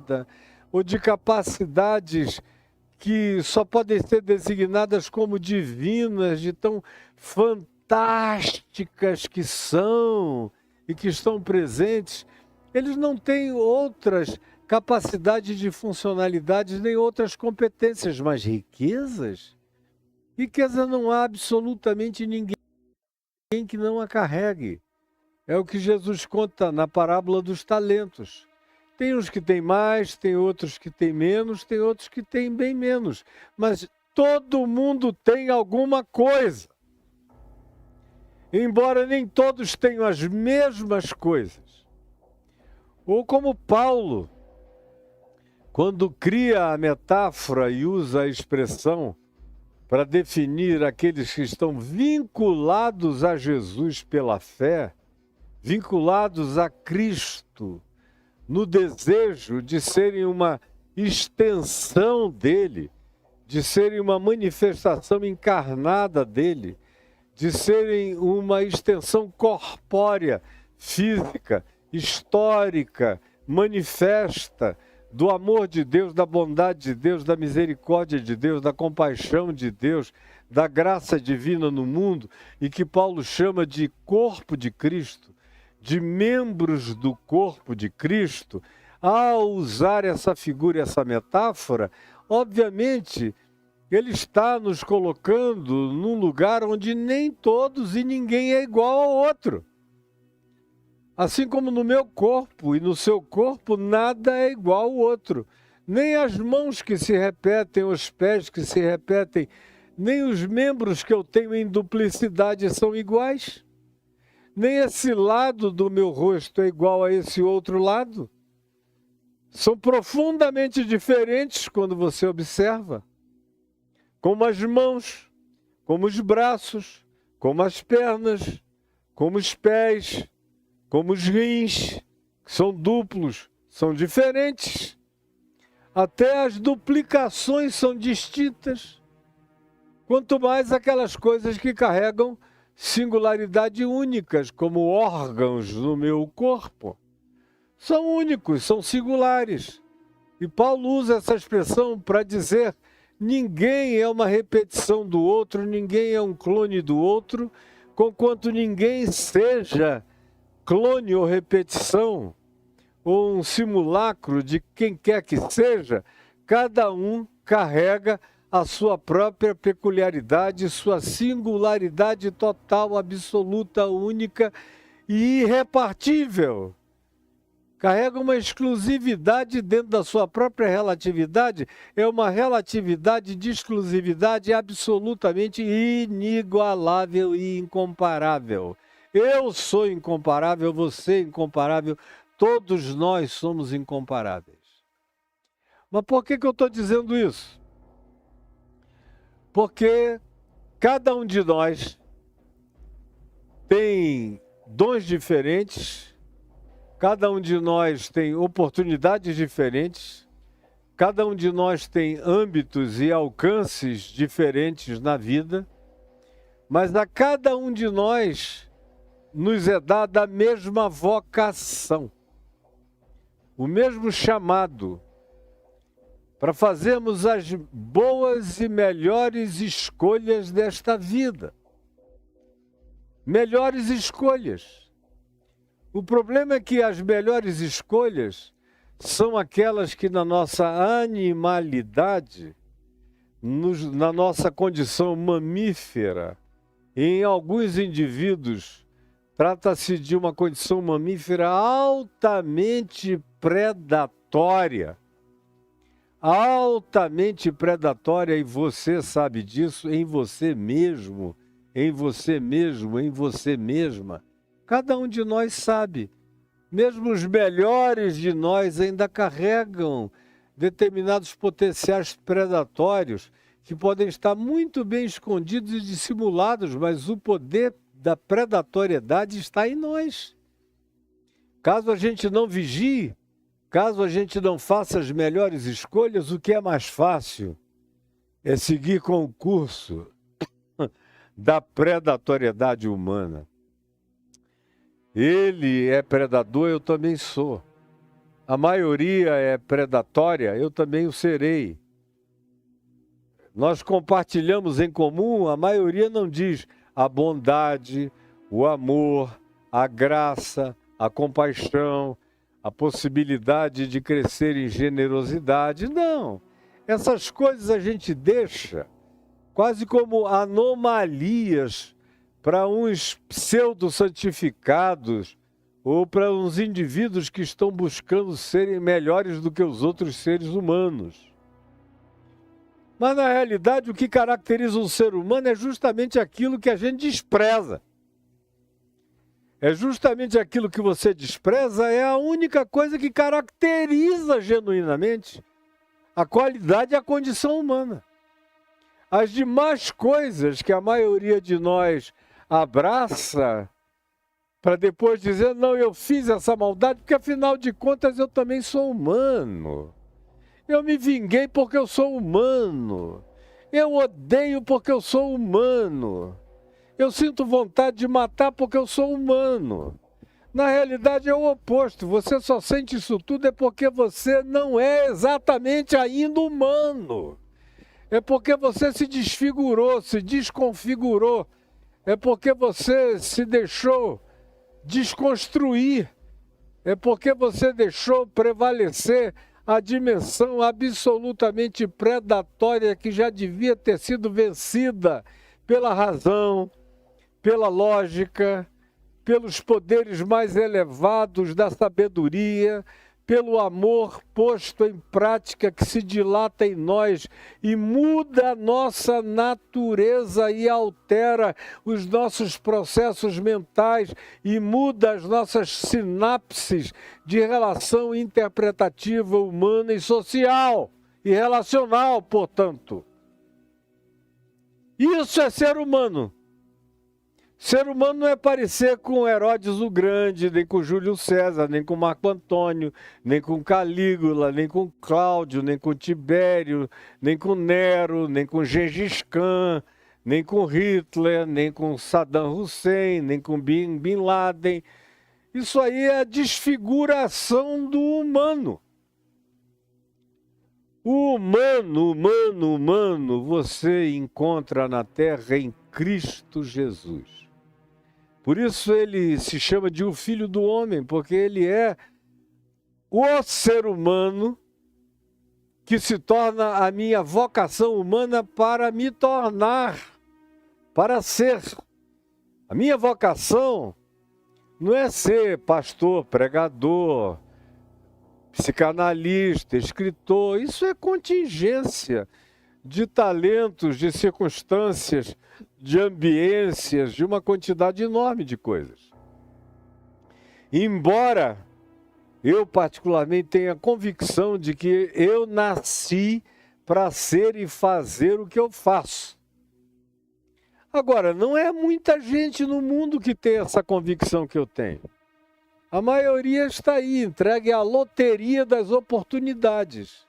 ilimitada, ou de capacidades que só podem ser designadas como divinas, de tão fantásticas que são e que estão presentes, eles não têm outras capacidades de funcionalidades nem outras competências, mas riquezas? Riqueza não há absolutamente ninguém que não a carregue. É o que Jesus conta na parábola dos talentos. Tem uns que têm mais, tem outros que têm menos, tem outros que têm bem menos. Mas todo mundo tem alguma coisa. Embora nem todos tenham as mesmas coisas. Ou como Paulo, quando cria a metáfora e usa a expressão para definir aqueles que estão vinculados a Jesus pela fé, vinculados a Cristo, no desejo de serem uma extensão dele, de serem uma manifestação encarnada dele, de serem uma extensão corpórea, física, histórica, manifesta do amor de Deus, da bondade de Deus, da misericórdia de Deus, da compaixão de Deus, da graça divina no mundo, e que Paulo chama de corpo de Cristo, de membros do corpo de Cristo. Ao usar essa figura, essa metáfora, obviamente, ele está nos colocando num lugar onde nem todos e ninguém é igual ao outro. Assim como no meu corpo e no seu corpo, nada é igual ao outro. Nem as mãos que se repetem, os pés que se repetem, nem os membros que eu tenho em duplicidade são iguais. Nem esse lado do meu rosto é igual a esse outro lado. São profundamente diferentes quando você observa. Como as mãos, como os braços, como as pernas, como os pés, como os rins, que são duplos, são diferentes. Até as duplicações são distintas. Quanto mais aquelas coisas que carregam singularidade únicas, como órgãos no meu corpo. São únicos, são singulares. E Paulo usa essa expressão para dizer: ninguém é uma repetição do outro, ninguém é um clone do outro, conquanto ninguém seja clone ou repetição, ou um simulacro de quem quer que seja. Cada um carrega a sua própria peculiaridade, sua singularidade total, absoluta, única e irrepartível. Carrega uma exclusividade dentro da sua própria relatividade, é uma relatividade de exclusividade absolutamente inigualável e incomparável. Eu sou incomparável, você é incomparável, todos nós somos incomparáveis. Mas por que eu estou dizendo isso? Porque cada um de nós tem dons diferentes, cada um de nós tem oportunidades diferentes, cada um de nós tem âmbitos e alcances diferentes na vida, mas a cada um de nós nos é dada a mesma vocação, o mesmo chamado, para fazermos as boas e melhores escolhas desta vida. Melhores escolhas. O problema é que as melhores escolhas são aquelas que na nossa animalidade, na nossa condição mamífera, em alguns indivíduos, trata-se de uma condição mamífera altamente predatória. Altamente predatória, e você sabe disso, em você mesmo, em você mesmo, em você mesma. Cada um de nós sabe. Mesmo os melhores de nós ainda carregam determinados potenciais predatórios que podem estar muito bem escondidos e dissimulados, mas o poder da predatoriedade está em nós. Caso a gente não vigie, caso a gente não faça as melhores escolhas, o que é mais fácil é seguir com o curso da predatoriedade humana. Ele é predador, eu também sou. a maioria é predatória, eu também o serei. Nós compartilhamos em comum, a maioria não diz a bondade, o amor, a graça, a compaixão, a possibilidade de crescer em generosidade. Não, essas coisas a gente deixa quase como anomalias para uns pseudo-santificados ou para uns indivíduos que estão buscando serem melhores do que os outros seres humanos. Mas, na realidade, o que caracteriza um ser humano é justamente aquilo que a gente despreza. É justamente aquilo que você despreza, é a única coisa que caracteriza genuinamente a qualidade e a condição humana. As demais coisas que a maioria de nós abraça para depois dizer, não, eu fiz essa maldade, porque afinal de contas eu também sou humano. Eu me vinguei porque eu sou humano. Eu odeio porque eu sou humano. Eu sinto vontade de matar porque eu sou humano. Na realidade é o oposto. Você só sente isso tudo é porque você não é exatamente ainda humano. É porque você se desfigurou, se desconfigurou. É porque você se deixou desconstruir. É porque você deixou prevalecer a dimensão absolutamente predatória que já devia ter sido vencida pela razão, pela lógica, pelos poderes mais elevados da sabedoria, pelo amor posto em prática que se dilata em nós e muda a nossa natureza e altera os nossos processos mentais e muda as nossas sinapses de relação interpretativa, humana e social e relacional, portanto. Isso é ser humano. Ser humano não é parecer com Herodes o Grande, nem com Júlio César, nem com Marco Antônio, nem com Calígula, nem com Cláudio, nem com Tibério, nem com Nero, nem com Gengis Khan, nem com Hitler, nem com Saddam Hussein, nem com Bin Laden. Isso aí é a desfiguração do humano. O humano, você encontra na Terra em Cristo Jesus. Por isso ele se chama de o Filho do Homem, porque ele é o ser humano que se torna a minha vocação humana para me tornar, para ser. A minha vocação não é ser pastor, pregador, psicanalista, escritor. Isso é contingência de talentos, de circunstâncias, de ambiências, de uma quantidade enorme de coisas. Embora eu particularmente tenha a convicção de que eu nasci para ser e fazer o que eu faço. Agora, não é muita gente no mundo que tem essa convicção que eu tenho. A maioria está aí, entregue à loteria das oportunidades.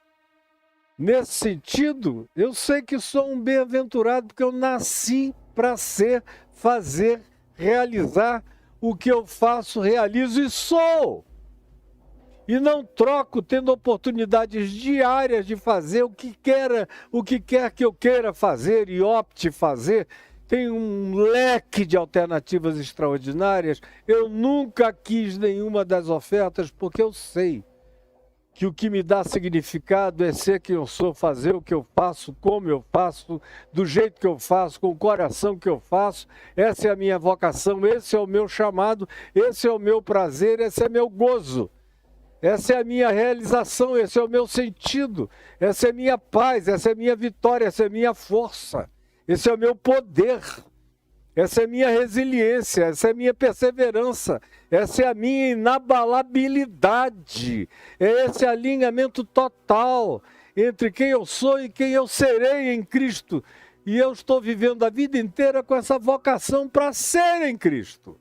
Nesse sentido, eu sei que sou um bem-aventurado porque eu nasci para ser, fazer, realizar o que eu faço, realizo e sou. E não troco tendo oportunidades diárias de fazer o que quer que eu queira fazer e opte fazer. Tem um leque de alternativas extraordinárias. Eu nunca quis nenhuma das ofertas porque eu sei que o que me dá significado é ser quem eu sou, fazer o que eu faço, como eu faço, do jeito que eu faço, com o coração que eu faço. Essa é a minha vocação, esse é o meu chamado, esse é o meu prazer, esse é meu gozo. Essa é a minha realização, esse é o meu sentido, essa é a minha paz, essa é a minha vitória, essa é a minha força, esse é o meu poder. Essa é a minha resiliência, essa é a minha perseverança, essa é a minha inabalabilidade, é esse alinhamento total entre quem eu sou e quem eu serei em Cristo. E eu estou vivendo a vida inteira com essa vocação para ser em Cristo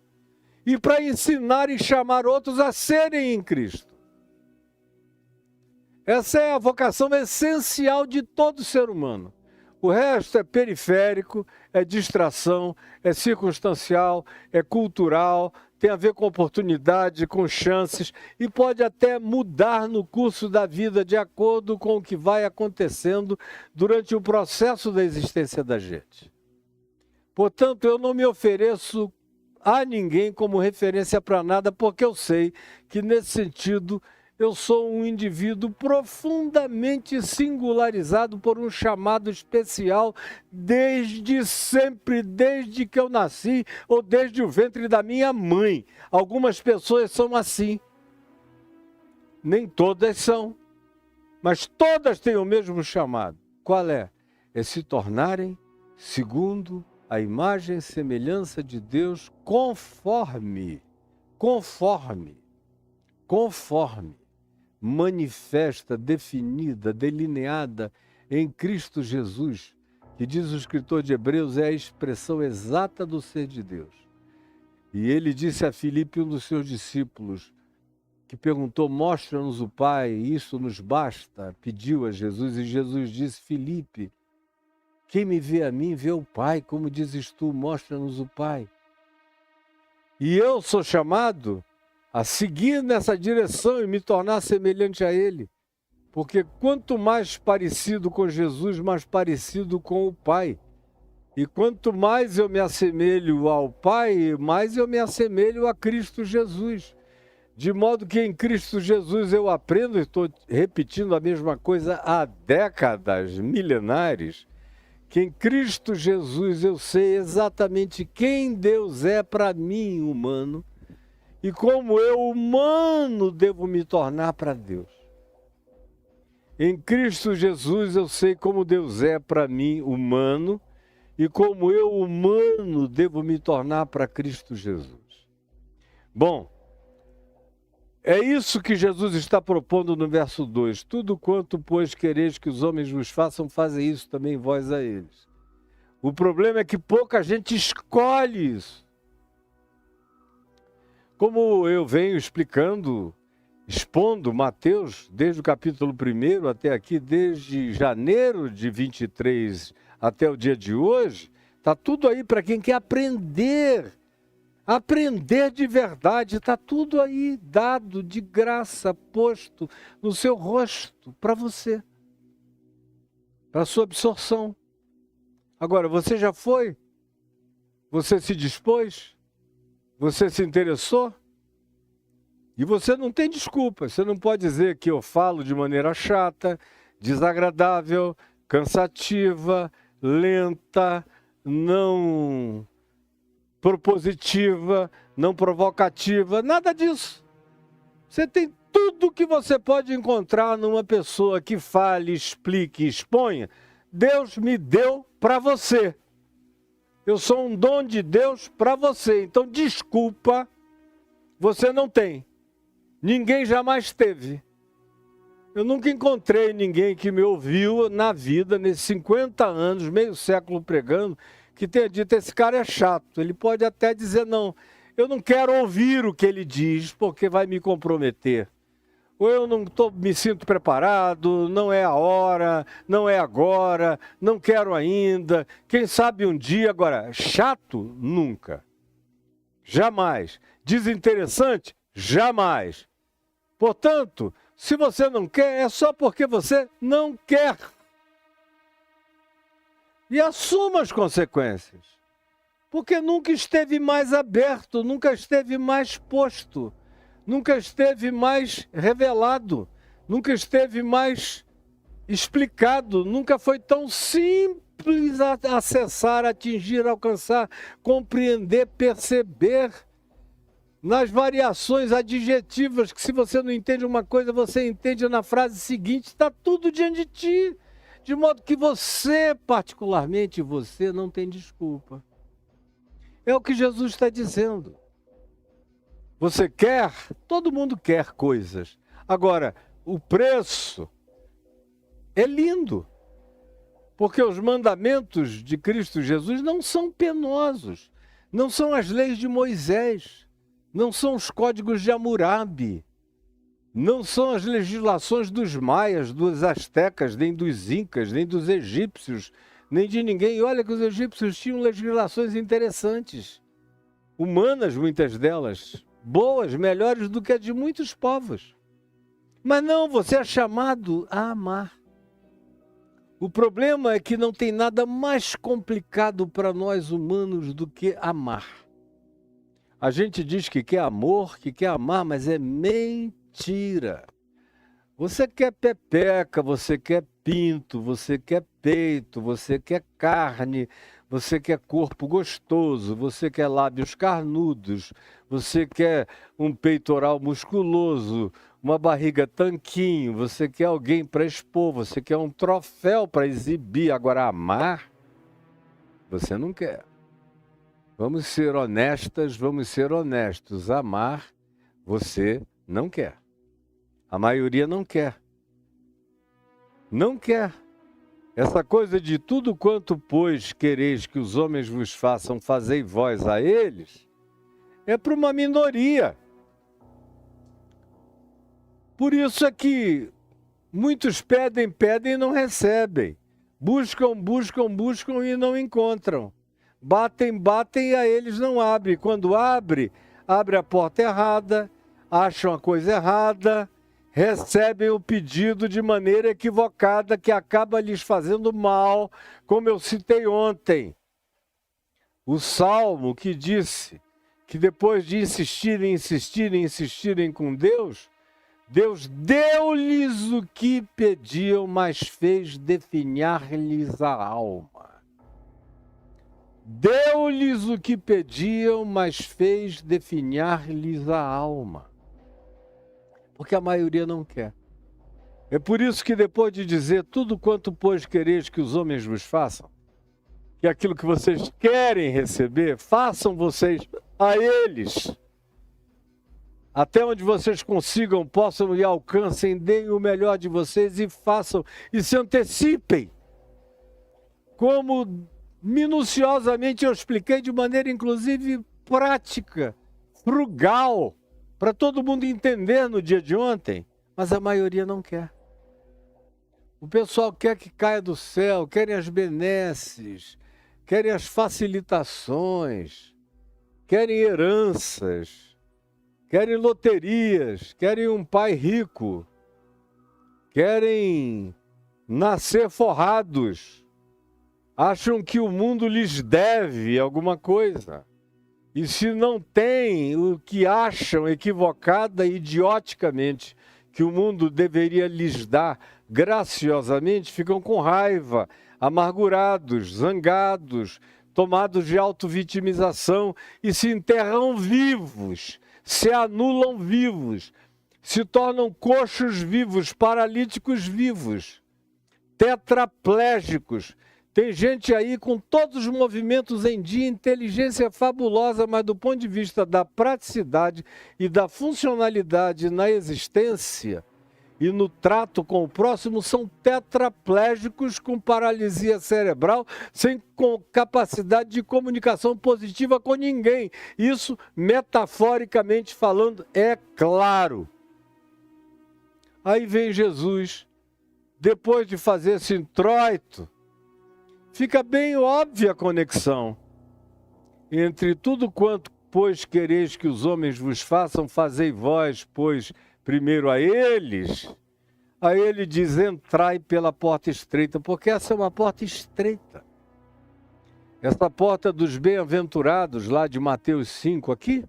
e para ensinar e chamar outros a serem em Cristo. Essa é a vocação essencial de todo ser humano. O resto é periférico, é distração, é circunstancial, é cultural, tem a ver com oportunidade, com chances, e pode até mudar no curso da vida de acordo com o que vai acontecendo durante o processo da existência da gente. Portanto, eu não me ofereço a ninguém como referência para nada, porque eu sei que, nesse sentido, eu sou um indivíduo profundamente singularizado por um chamado especial desde sempre, desde que eu nasci ou desde o ventre da minha mãe. Algumas pessoas são assim. Nem todas são, mas todas têm o mesmo chamado. Qual é? É se tornarem segundo a imagem e semelhança de Deus conforme, manifesta, definida, delineada em Cristo Jesus, que diz o escritor de Hebreus, é a expressão exata do ser de Deus. E ele disse a Filipe, um dos seus discípulos, que perguntou, mostra-nos o Pai, isso nos basta, pediu a Jesus, e Jesus disse, Filipe, quem me vê a mim, vê o Pai, como dizes tu, mostra-nos o Pai. E eu sou chamado a seguir nessa direção e me tornar semelhante a Ele. Porque quanto mais parecido com Jesus, mais parecido com o Pai. E quanto mais eu me assemelho ao Pai, mais eu me assemelho a Cristo Jesus. De modo que em Cristo Jesus eu aprendo, estou repetindo a mesma coisa há décadas milenares, que em Cristo Jesus eu sei exatamente quem Deus é para mim, humano, e como eu, humano, devo me tornar para Deus. Em Cristo Jesus eu sei como Deus é para mim, humano, e como eu, humano, devo me tornar para Cristo Jesus. Bom, é isso que Jesus está propondo no verso 2. Tudo quanto, pois, quereis que os homens vos façam, fazem isso também vós a eles. O problema é que pouca gente escolhe isso. Como eu venho expondo Mateus, desde o capítulo 1 até aqui, desde janeiro de 23 até o dia de hoje, está tudo aí para quem quer aprender de verdade, está tudo aí dado de graça, posto no seu rosto, para você, para sua absorção. Agora, você já foi? Você se dispôs? Você se interessou? E você não tem desculpa, você não pode dizer que eu falo de maneira chata, desagradável, cansativa, lenta, não propositiva, não provocativa, nada disso. Você tem tudo que você pode encontrar numa pessoa que fale, explique, exponha. Deus me deu para você. Eu sou um dom de Deus para você. Então, desculpa, você não tem. Ninguém jamais teve. Eu nunca encontrei ninguém que me ouviu na vida, nesses 50 anos, meio século pregando, que tenha dito, esse cara é chato. Ele pode até dizer, não, eu não quero ouvir o que ele diz, porque vai me comprometer. Ou eu não me sinto preparado, não é a hora, não é agora, não quero ainda. Quem sabe um dia, agora, chato? Nunca. Jamais. Desinteressante? Jamais. Portanto, se você não quer, é só porque você não quer. E assuma as consequências. Porque nunca esteve mais aberto, nunca esteve mais posto, nunca esteve mais revelado, nunca esteve mais explicado, nunca foi tão simples acessar, atingir, alcançar, compreender, perceber nas variações adjetivas, que se você não entende uma coisa, você entende na frase seguinte, está tudo diante de ti. De modo que você, particularmente você, não tem desculpa. É o que Jesus está dizendo. Você quer? Todo mundo quer coisas. Agora, o preço é lindo. Porque os mandamentos de Cristo Jesus não são penosos. Não são as leis de Moisés. Não são os códigos de Hammurabi. Não são as legislações dos maias, dos astecas, nem dos incas, nem dos egípcios, nem de ninguém. E olha que os egípcios tinham legislações interessantes. humanas, muitas delas, boas, melhores do que a de muitos povos. Mas não, você é chamado a amar. O problema é que não tem nada mais complicado para nós humanos do que amar. A gente diz que quer amor, que quer amar, mas é mentira. Você quer pepeca, você quer pinto, você quer peito, você quer carne, você quer corpo gostoso, você quer lábios carnudos, você quer um peitoral musculoso, uma barriga tanquinho, você quer alguém para expor, você quer um troféu para exibir. Agora, amar, você não quer. Vamos ser honestas, vamos ser honestos. Amar, você não quer. A maioria não quer. Não quer. Essa coisa de tudo quanto, pois, quereis que os homens vos façam, fazei vós a eles, é para uma minoria. Por isso é que muitos pedem, pedem e não recebem. Buscam, buscam, buscam e não encontram. Batem, batem e a eles não abre. Quando abre, abre a porta errada, acham a coisa errada, recebem o pedido de maneira equivocada que acaba lhes fazendo mal, como eu citei ontem. O Salmo que disse que depois de insistirem, insistirem, insistirem com Deus, Deus deu-lhes o que pediam, mas fez definhar-lhes a alma. Deu-lhes o que pediam, mas fez definhar-lhes a alma. Porque a maioria não quer. É por isso que depois de dizer tudo quanto, pois, quereis que os homens vos façam, que aquilo que vocês querem receber, façam vocês a eles. Até onde vocês consigam, possam e alcancem, deem o melhor de vocês e façam, e se antecipem. Como minuciosamente eu expliquei de maneira, inclusive, prática, frugal, para todo mundo entender no dia de ontem, mas a maioria não quer. O pessoal quer que caia do céu, querem as benesses, querem as facilitações, querem heranças, querem loterias, querem um pai rico, querem nascer forrados, acham que o mundo lhes deve alguma coisa. E se não tem o que acham equivocada e idioticamente que o mundo deveria lhes dar graciosamente, ficam com raiva, amargurados, zangados, tomados de autovitimização e se enterram vivos, se anulam vivos, se tornam coxos vivos, paralíticos vivos, tetraplégicos. Tem gente aí com todos os movimentos em dia, inteligência fabulosa, mas do ponto de vista da praticidade e da funcionalidade na existência e no trato com o próximo, são tetraplégicos com paralisia cerebral, sem capacidade de comunicação positiva com ninguém. Isso, metaforicamente falando, é claro. Aí vem Jesus, depois de fazer esse introito, fica bem óbvia a conexão entre tudo quanto, pois, quereis que os homens vos façam, fazei vós, pois, primeiro a eles. Aí ele diz, entrai pela porta estreita, porque essa é uma porta estreita. Essa porta dos bem-aventurados, lá de Mateus 5, aqui,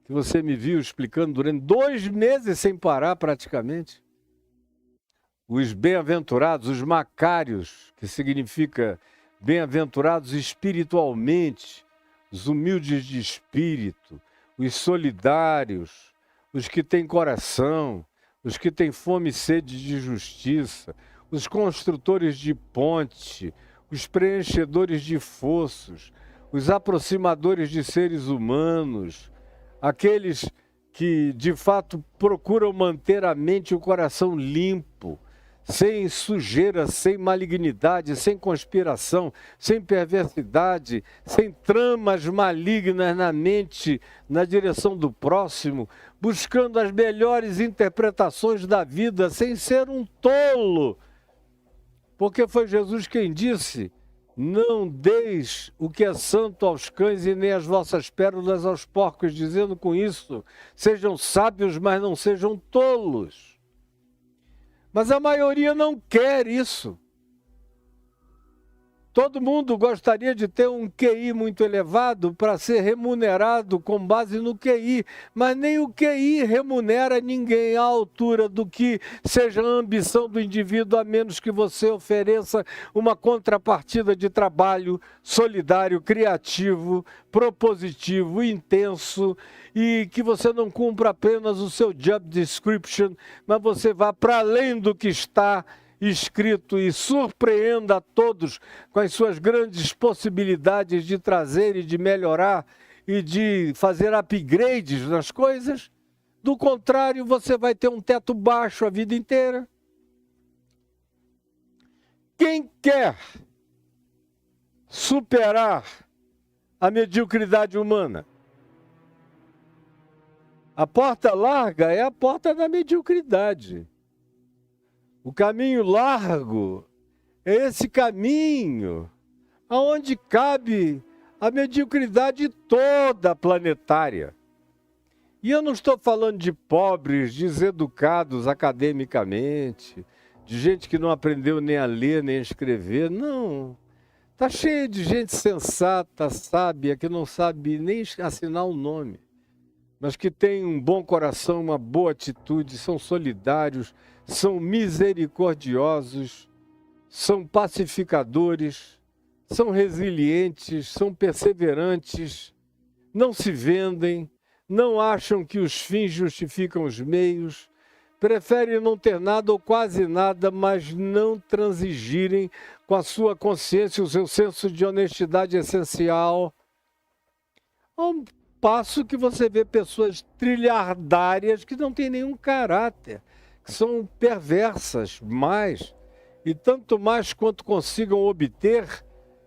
que você me viu explicando durante 2 meses sem parar praticamente. Os bem-aventurados, os macários, que significa bem-aventurados espiritualmente, os humildes de espírito, os solidários, os que têm coração, os que têm fome e sede de justiça, os construtores de ponte, os preenchedores de fossos, os aproximadores de seres humanos, aqueles que de fato procuram manter a mente e o coração limpo, sem sujeira, sem malignidade, sem conspiração, sem perversidade, sem tramas malignas na mente, na direção do próximo, buscando as melhores interpretações da vida, sem ser um tolo. Porque foi Jesus quem disse, Não deis o que é santo aos cães e nem as vossas pérolas aos porcos, dizendo com isso, sejam sábios, mas não sejam tolos. Mas a maioria não quer isso. Todo mundo gostaria de ter um QI muito elevado para ser remunerado com base no QI, mas nem o QI remunera ninguém à altura do que seja a ambição do indivíduo, a menos que você ofereça uma contrapartida de trabalho solidário, criativo, propositivo, intenso, e que você não cumpra apenas o seu job description, mas você vá para além do que está escrito e surpreenda a todos com as suas grandes possibilidades de trazer e de melhorar e de fazer upgrades nas coisas. Do contrário, você vai ter um teto baixo a vida inteira. Quem quer superar a mediocridade humana? A porta larga é a porta da mediocridade. O caminho largo é esse caminho aonde cabe a mediocridade toda planetária. E eu não estou falando de pobres, deseducados academicamente, de gente que não aprendeu nem a ler nem a escrever, não. Está cheio de gente sensata, sábia, que não sabe nem assinar o nome, mas que tem um bom coração, uma boa atitude, são solidários, são misericordiosos, são pacificadores, são resilientes, são perseverantes, não se vendem, não acham que os fins justificam os meios, preferem não ter nada ou quase nada, mas não transigirem com a sua consciência e o seu senso de honestidade essencial. Ao passo que você vê pessoas trilhardárias que não têm nenhum caráter, que são perversas mais, e tanto mais quanto consigam obter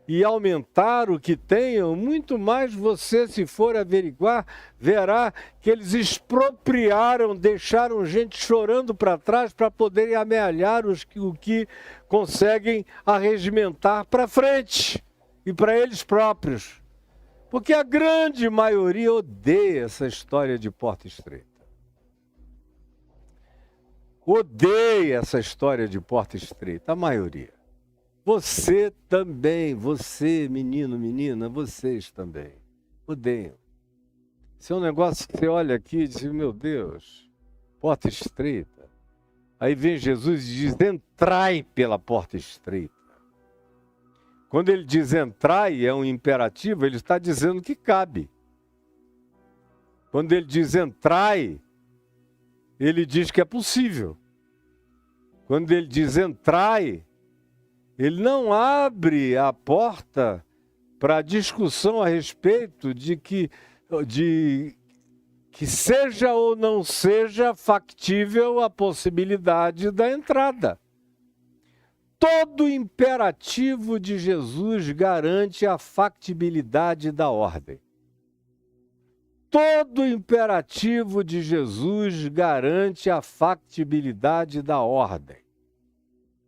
e aumentar o que tenham, muito mais você, se for averiguar, verá que eles expropriaram, deixaram gente chorando para trás para poderem amealhar o que conseguem arregimentar para frente e para eles próprios. Porque a grande maioria odeia essa história de porta estreita. Odeia essa história de porta estreita, a maioria. Você também, você, menino, menina, vocês também. Odeiam. Isso é um negócio que você olha aqui e diz, meu Deus, porta estreita. Aí vem Jesus e diz, entrai pela porta estreita. Quando ele diz entrai, é um imperativo, ele está dizendo que cabe. Quando ele diz entrai, ele diz que é possível. Quando ele diz entrai, ele não abre a porta para discussão a respeito de que seja ou não seja factível a possibilidade da entrada. Todo imperativo de Jesus garante a factibilidade da ordem. Todo imperativo de Jesus garante a factibilidade da ordem.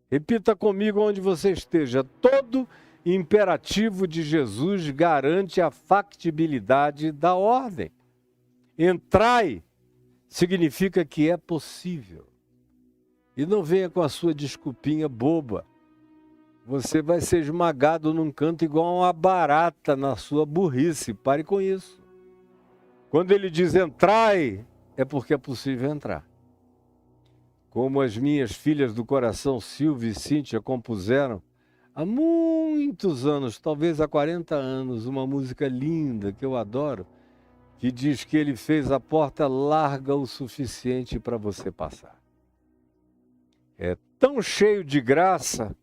Repita comigo onde você esteja. Todo imperativo de Jesus garante a factibilidade da ordem. Entrai significa que é possível. E não venha com a sua desculpinha boba. Você vai ser esmagado num canto igual uma barata na sua burrice. Pare com isso. Quando ele diz entrai, é porque é possível entrar. Como as minhas filhas do coração, Silvia e Cíntia, compuseram há muitos anos, talvez há 40 anos, uma música linda que eu adoro, que diz que ele fez a porta larga o suficiente para você passar. É tão cheio de graça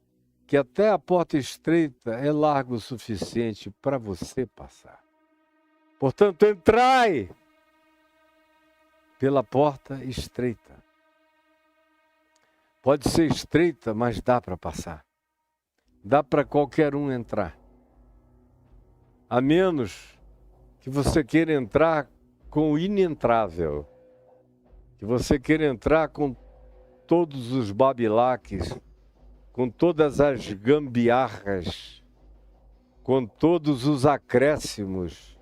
que até a porta estreita é larga o suficiente para você passar. Portanto, entrai pela porta estreita. Pode ser estreita, mas dá para passar. Dá para qualquer um entrar. A menos que você queira entrar com o inentrável. Que você queira entrar com todos os babilaques, com todas as gambiarras, com todos os acréscimos,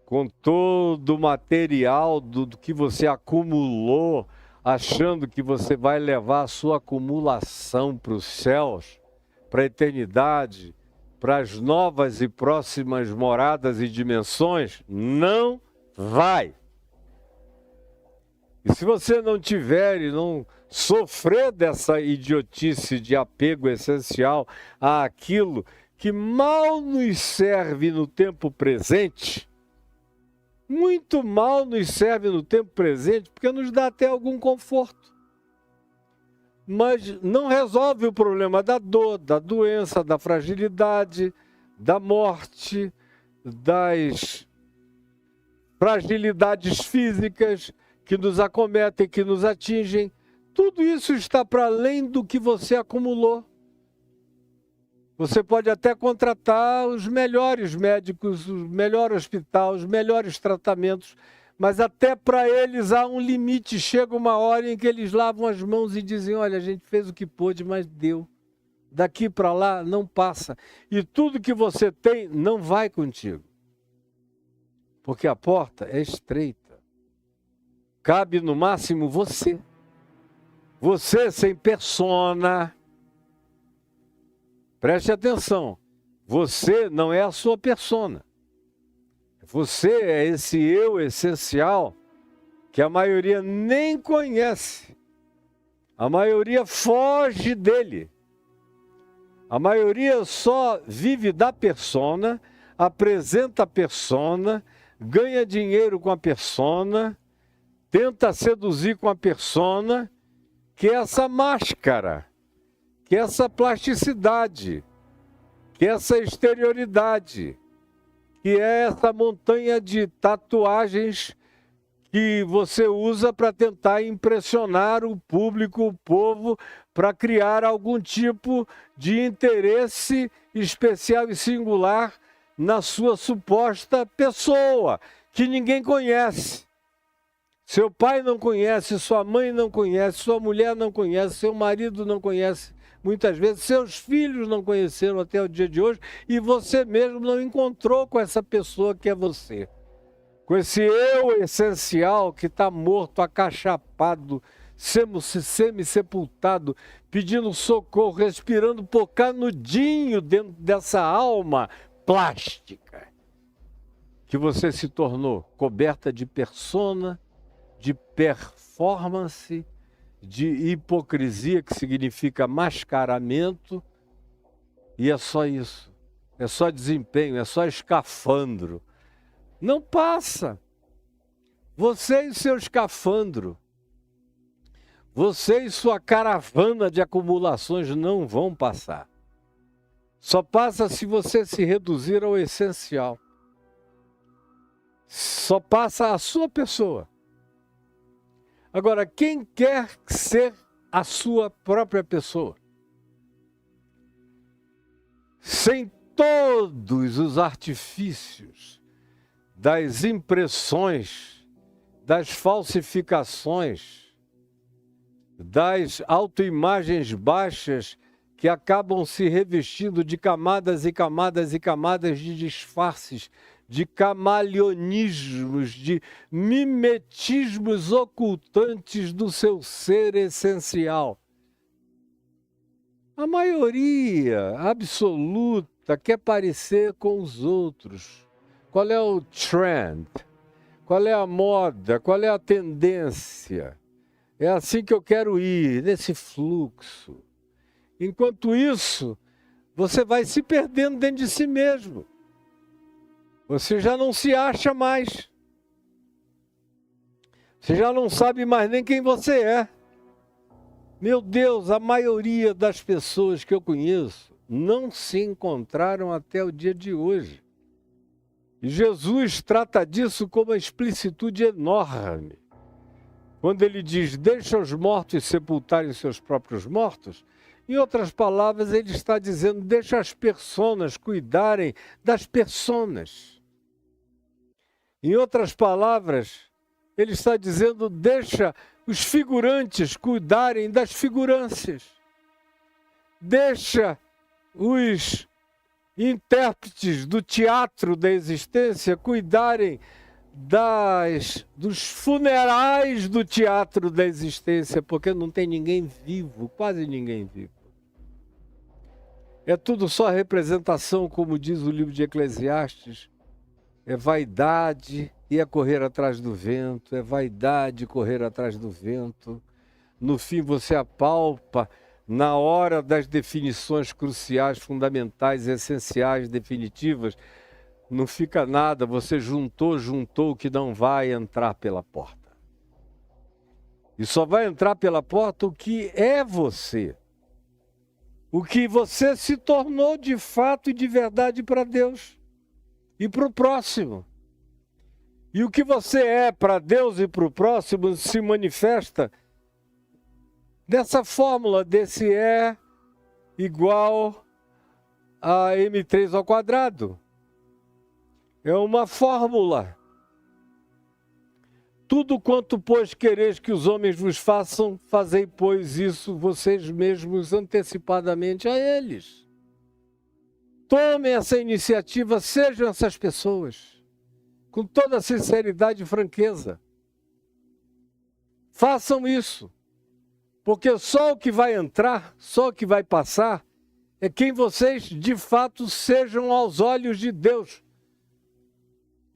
com todo o material do que você acumulou, achando que você vai levar a sua acumulação para os céus, para a eternidade, para as novas e próximas moradas e dimensões, não vai. E se você não tiver e não sofrer dessa idiotice de apego essencial àquilo que mal nos serve no tempo presente, muito mal nos serve no tempo presente, porque nos dá até algum conforto. Mas não resolve o problema da dor, da doença, da fragilidade, da morte, das fragilidades físicas que nos acometem, que nos atingem. Tudo isso está para além do que você acumulou. Você pode até contratar os melhores médicos, o melhor hospital, os melhores tratamentos, mas até para eles há um limite. Chega uma hora em que eles lavam as mãos e dizem, olha, a gente fez o que pôde, mas deu. Daqui para lá não passa. E tudo que você tem não vai contigo. Porque a porta é estreita. Cabe no máximo você. Você sem persona. Preste atenção. Você não é a sua persona. Você é esse eu essencial que a maioria nem conhece. A maioria foge dele. A maioria só vive da persona, apresenta a persona, ganha dinheiro com a persona, tenta seduzir com a persona, que é essa máscara, que é essa plasticidade, que é essa exterioridade, que é essa montanha de tatuagens que você usa para tentar impressionar o público, o povo, para criar algum tipo de interesse especial e singular na sua suposta pessoa, que ninguém conhece. Seu pai não conhece, sua mãe não conhece, sua mulher não conhece, seu marido não conhece. Muitas vezes seus filhos não conheceram até o dia de hoje e você mesmo não encontrou com essa pessoa que é você. Com esse eu essencial que está morto, acachapado, semi-sepultado, pedindo socorro, respirando por canudinho dentro dessa alma plástica que você se tornou, coberta de persona, de performance, de hipocrisia, que significa mascaramento, e é só isso. É só desempenho, é só escafandro. Não passa. Você e seu escafandro, você e sua caravana de acumulações não vão passar. Só passa se você se reduzir ao essencial. Só passa a sua pessoa. Agora, quem quer ser a sua própria pessoa? Sem todos os artifícios das impressões, das falsificações, das autoimagens baixas que acabam se revestindo de camadas e camadas e camadas de disfarces, de camaleonismos, de mimetismos ocultantes do seu ser essencial. A maioria absoluta quer parecer com os outros. Qual é o trend? Qual é a moda? Qual é a tendência? É assim que eu quero ir, nesse fluxo. Enquanto isso, você vai se perdendo dentro de si mesmo. Você já não se acha mais. Você já não sabe mais nem quem você é. Meu Deus, a maioria das pessoas que eu conheço não se encontraram até o dia de hoje. E Jesus trata disso com uma explicitude enorme. Quando ele diz, deixa os mortos sepultarem seus próprios mortos, em outras palavras, ele está dizendo, deixa as personas cuidarem das personas. Em outras palavras, ele está dizendo, deixa os figurantes cuidarem das figurâncias. Deixa os intérpretes do teatro da existência cuidarem dos funerais do teatro da existência, porque não tem ninguém vivo, quase ninguém vivo. É tudo só representação, como diz o livro de Eclesiastes. É vaidade e é correr atrás do vento, é vaidade e correr atrás do vento. No fim você apalpa, na hora das definições cruciais, fundamentais, essenciais, definitivas, não fica nada, você juntou o que não vai entrar pela porta. E só vai entrar pela porta o que é você. O que você se tornou de fato e de verdade para Deus e para o próximo. E o que você é para Deus e para o próximo se manifesta dessa fórmula, desse é igual a M3 ao quadrado. É uma fórmula. Tudo quanto, pois, quereis que os homens vos façam, fazei, pois, isso vocês mesmos antecipadamente a eles. Tomem essa iniciativa, sejam essas pessoas, com toda sinceridade e franqueza. Façam isso, porque só o que vai entrar, só o que vai passar, é quem vocês, de fato, sejam aos olhos de Deus.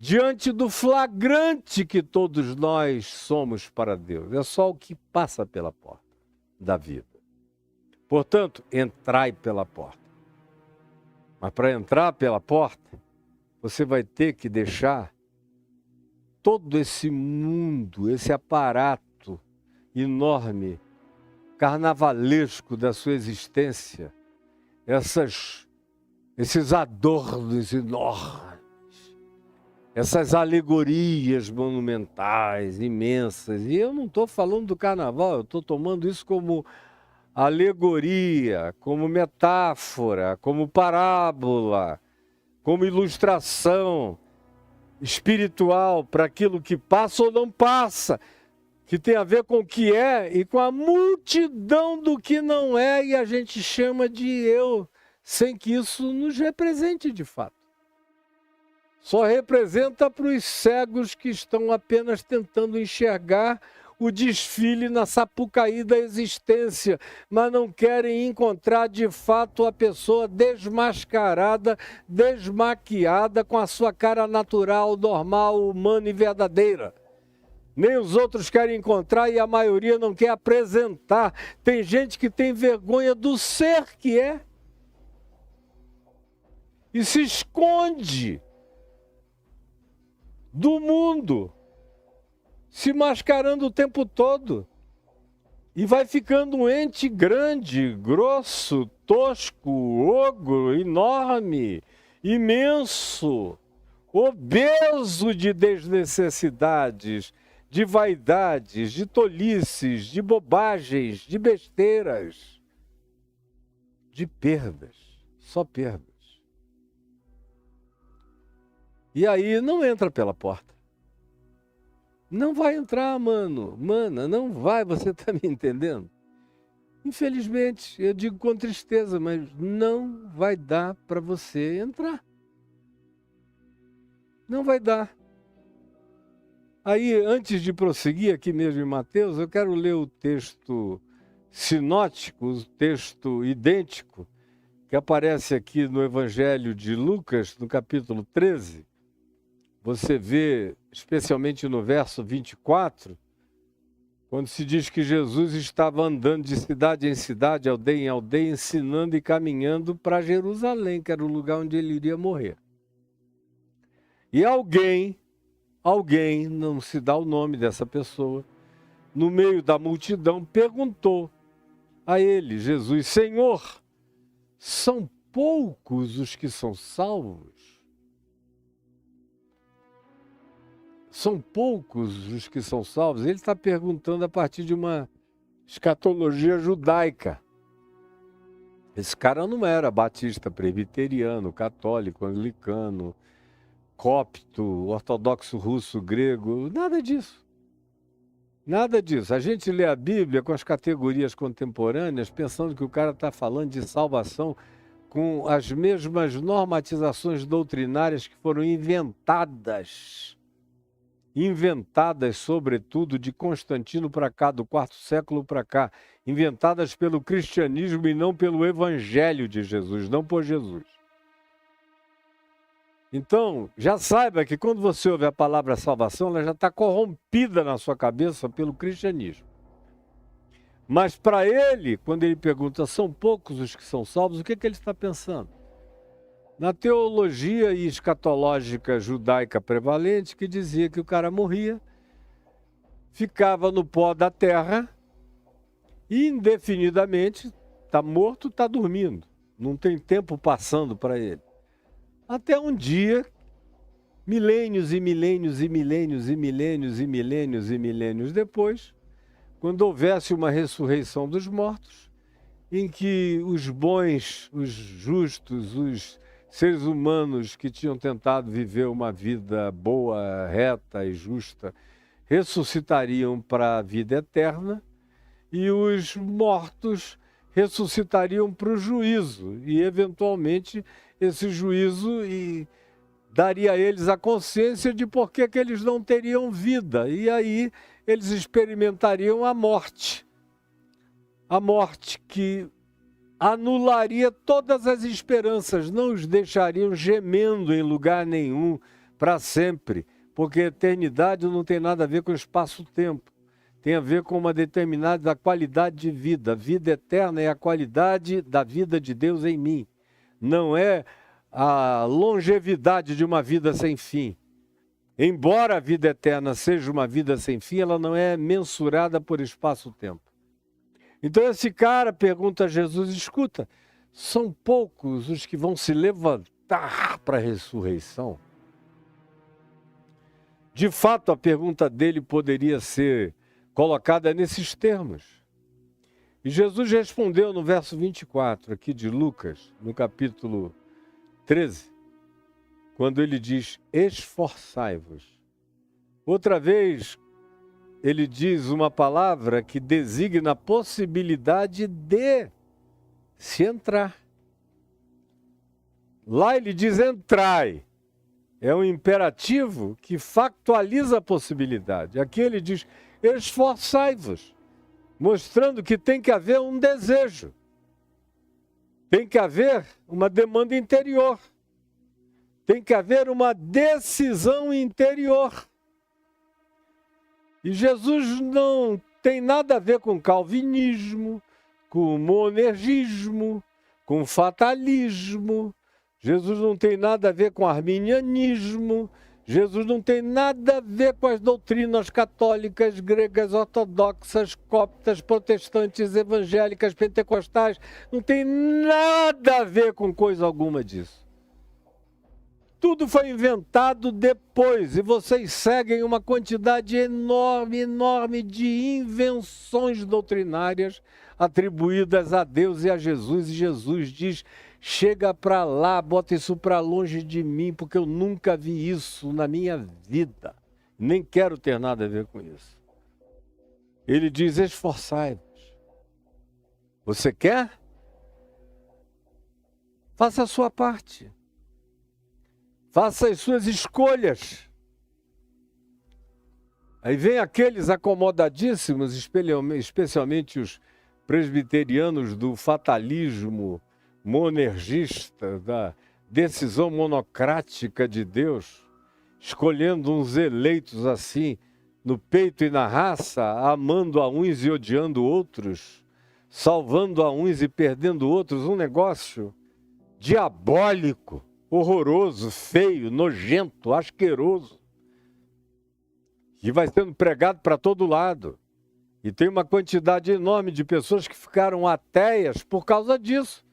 Diante do flagrante que todos nós somos para Deus. É só o que passa pela porta da vida. Portanto, entrai pela porta. Mas para entrar pela porta, você vai ter que deixar todo esse mundo, esse aparato enorme, carnavalesco da sua existência, esses adornos enormes, essas alegorias monumentais, imensas. E eu não estou falando do carnaval, eu estou tomando isso como alegoria, como metáfora, como parábola, como ilustração espiritual para aquilo que passa ou não passa, que tem a ver com o que é e com a multidão do que não é, e a gente chama de eu, sem que isso nos represente de fato. Só representa para os cegos que estão apenas tentando enxergar o desfile na Sapucaí da existência, mas não querem encontrar de fato a pessoa desmascarada, desmaquiada, com a sua cara natural, normal, humana e verdadeira. Nem os outros querem encontrar e a maioria não quer apresentar. Tem gente que tem vergonha do ser que é e se esconde do mundo, se mascarando o tempo todo. E vai ficando um ente grande, grosso, tosco, ogro, enorme, imenso, obeso de desnecessidades, de vaidades, de tolices, de bobagens, de besteiras, de perdas, só perdas. E aí não entra pela porta. Não vai entrar, mano. Mana, não vai, você tá me entendendo? Infelizmente, eu digo com tristeza, mas não vai dar para você entrar. Não vai dar. Aí, antes de prosseguir aqui mesmo em Mateus, eu quero ler o texto sinótico, o texto idêntico, que aparece aqui no Evangelho de Lucas, no capítulo 13. Você vê, especialmente no verso 24, quando se diz que Jesus estava andando de cidade em cidade, aldeia em aldeia, ensinando e caminhando para Jerusalém, que era o lugar onde ele iria morrer. E alguém, não se dá o nome dessa pessoa, no meio da multidão, perguntou a ele, Jesus: Senhor, são poucos os que são salvos? São poucos os que são salvos? Ele está perguntando a partir de uma escatologia judaica. Esse cara não era batista, presbiteriano, católico, anglicano, copto, ortodoxo russo, grego, nada disso. Nada disso. A gente lê a Bíblia com as categorias contemporâneas pensando que o cara está falando de salvação com as mesmas normatizações doutrinárias que foram inventadas, sobretudo, de Constantino para cá, do quarto século para cá, inventadas pelo cristianismo e não pelo evangelho de Jesus, não por Jesus. Então, já saiba que quando você ouve a palavra salvação, ela já está corrompida na sua cabeça pelo cristianismo. Mas para ele, quando ele pergunta, são poucos os que são salvos, o que ele está pensando? Na teologia escatológica judaica prevalente, que dizia que o cara morria, ficava no pó da terra, e indefinidamente, está morto, está dormindo. Não tem tempo passando para ele. Até um dia, milênios e milênios e milênios e milênios e milênios e milênios depois, quando houvesse uma ressurreição dos mortos, em que os bons, os justos, os seres humanos que tinham tentado viver uma vida boa, reta e justa, ressuscitariam para a vida eterna, e os mortos ressuscitariam para o juízo, e eventualmente esse juízo daria a eles a consciência de por que eles não teriam vida, e aí eles experimentariam a morte que anularia todas as esperanças, não os deixariam gemendo em lugar nenhum para sempre, porque a eternidade não tem nada a ver com espaço-tempo, tem a ver com uma determinada qualidade de vida. A vida eterna é a qualidade da vida de Deus em mim, não é a longevidade de uma vida sem fim. Embora a vida eterna seja uma vida sem fim, ela não é mensurada por espaço-tempo. Então esse cara pergunta a Jesus, escuta, são poucos os que vão se levantar para a ressurreição? De fato, a pergunta dele poderia ser colocada nesses termos. E Jesus respondeu no verso 24, aqui de Lucas, no capítulo 13, quando ele diz, esforçai-vos. Outra vez, ele diz uma palavra que designa a possibilidade de se entrar. Lá ele diz entrai. É um imperativo que factualiza a possibilidade. Aqui ele diz esforçai-vos, mostrando que tem que haver um desejo. Tem que haver uma demanda interior. Tem que haver uma decisão interior. E Jesus não tem nada a ver com calvinismo, com monergismo, com fatalismo. Jesus não tem nada a ver com arminianismo. Jesus não tem nada a ver com as doutrinas católicas, gregas, ortodoxas, coptas, protestantes, evangélicas, pentecostais. Não tem nada a ver com coisa alguma disso. Tudo foi inventado depois e vocês seguem uma quantidade enorme de invenções doutrinárias atribuídas a Deus e a Jesus. E Jesus diz, chega para lá, bota isso para longe de mim, porque eu nunca vi isso na minha vida. Nem quero ter nada a ver com isso. Ele diz, esforçai-vos. Você quer? Faça a sua parte. Faça as suas escolhas. Aí vem aqueles acomodadíssimos, especialmente os presbiterianos do fatalismo monergista, da decisão monocrática de Deus, escolhendo uns eleitos assim, no peito e na raça, amando a uns e odiando outros, salvando a uns e perdendo outros, um negócio diabólico, horroroso, feio, nojento, asqueroso, que vai sendo pregado para todo lado. E tem uma quantidade enorme de pessoas que ficaram ateias por causa disso.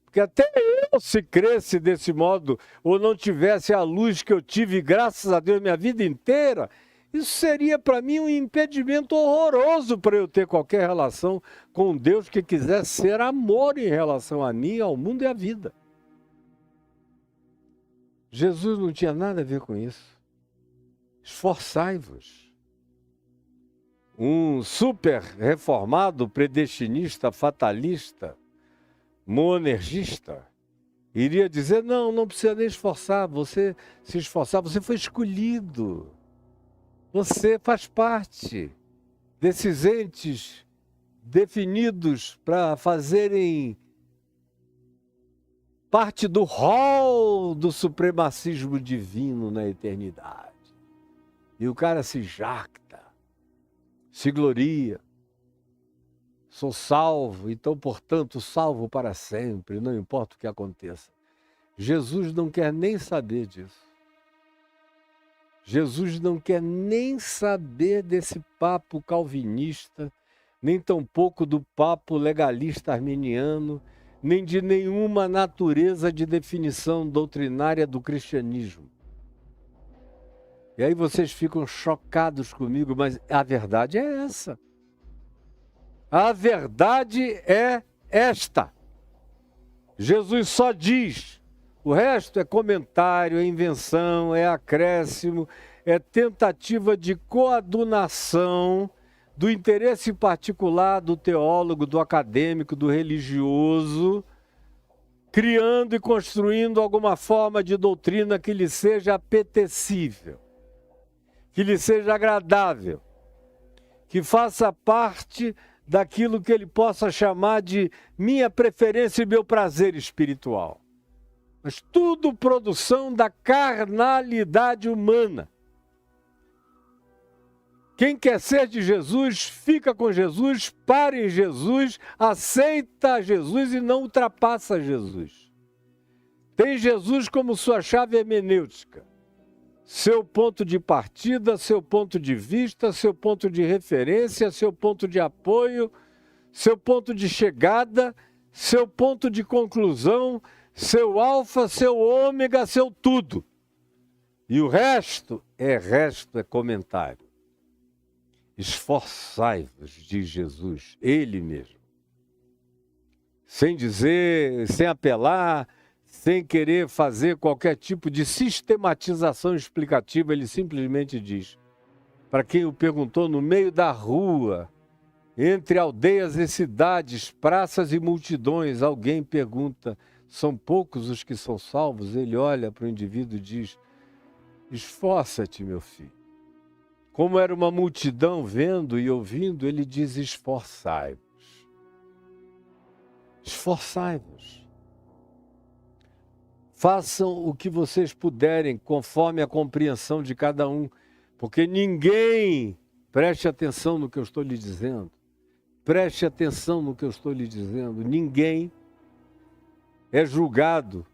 Porque até eu, se cresce desse modo, ou não tivesse a luz que eu tive, graças a Deus, minha vida inteira, isso seria para mim um impedimento horroroso para eu ter qualquer relação com Deus que quisesse ser amor em relação a mim, ao mundo e à vida. Jesus não tinha nada a ver com isso. Esforçai-vos. Um super reformado, predestinista, fatalista, monergista, Iria dizer, não precisa nem esforçar, você se esforçar, você foi escolhido. Você faz parte desses entes definidos para fazerem parte do rol do supremacismo divino na eternidade. E o cara se jacta, se gloria. Sou salvo, então, portanto, salvo para sempre, não importa o que aconteça. Jesus não quer nem saber disso. Jesus não quer nem saber desse papo calvinista, nem tampouco do papo legalista arminiano, nem de nenhuma natureza de definição doutrinária do cristianismo. E aí vocês ficam chocados comigo, mas a verdade é essa. A verdade é esta. Jesus só diz, o resto é comentário, é invenção, é acréscimo, é tentativa de coadunação do interesse particular do teólogo, do acadêmico, do religioso, criando e construindo alguma forma de doutrina que lhe seja apetecível, que lhe seja agradável, que faça parte daquilo que ele possa chamar de minha preferência e meu prazer espiritual. Mas tudo produção da carnalidade humana. Quem quer ser de Jesus, fica com Jesus, para em Jesus, aceita Jesus e não ultrapassa Jesus. Tem Jesus como sua chave hermenêutica. Seu ponto de partida, seu ponto de vista, seu ponto de referência, seu ponto de apoio, seu ponto de chegada, seu ponto de conclusão, seu alfa, seu ômega, seu tudo. E o resto é comentário. Esforçai-vos, diz Jesus, ele mesmo. Sem dizer, sem apelar, sem querer fazer qualquer tipo de sistematização explicativa, ele simplesmente diz, para quem o perguntou no meio da rua, entre aldeias e cidades, praças e multidões, alguém pergunta, são poucos os que são salvos? Ele olha para o indivíduo e diz, esforça-te, meu filho. Como era uma multidão vendo e ouvindo, ele diz, esforçai-vos. Esforçai-vos. Façam o que vocês puderem, conforme a compreensão de cada um, porque ninguém, preste atenção no que eu estou lhe dizendo, preste atenção no que eu estou lhe dizendo, ninguém é julgado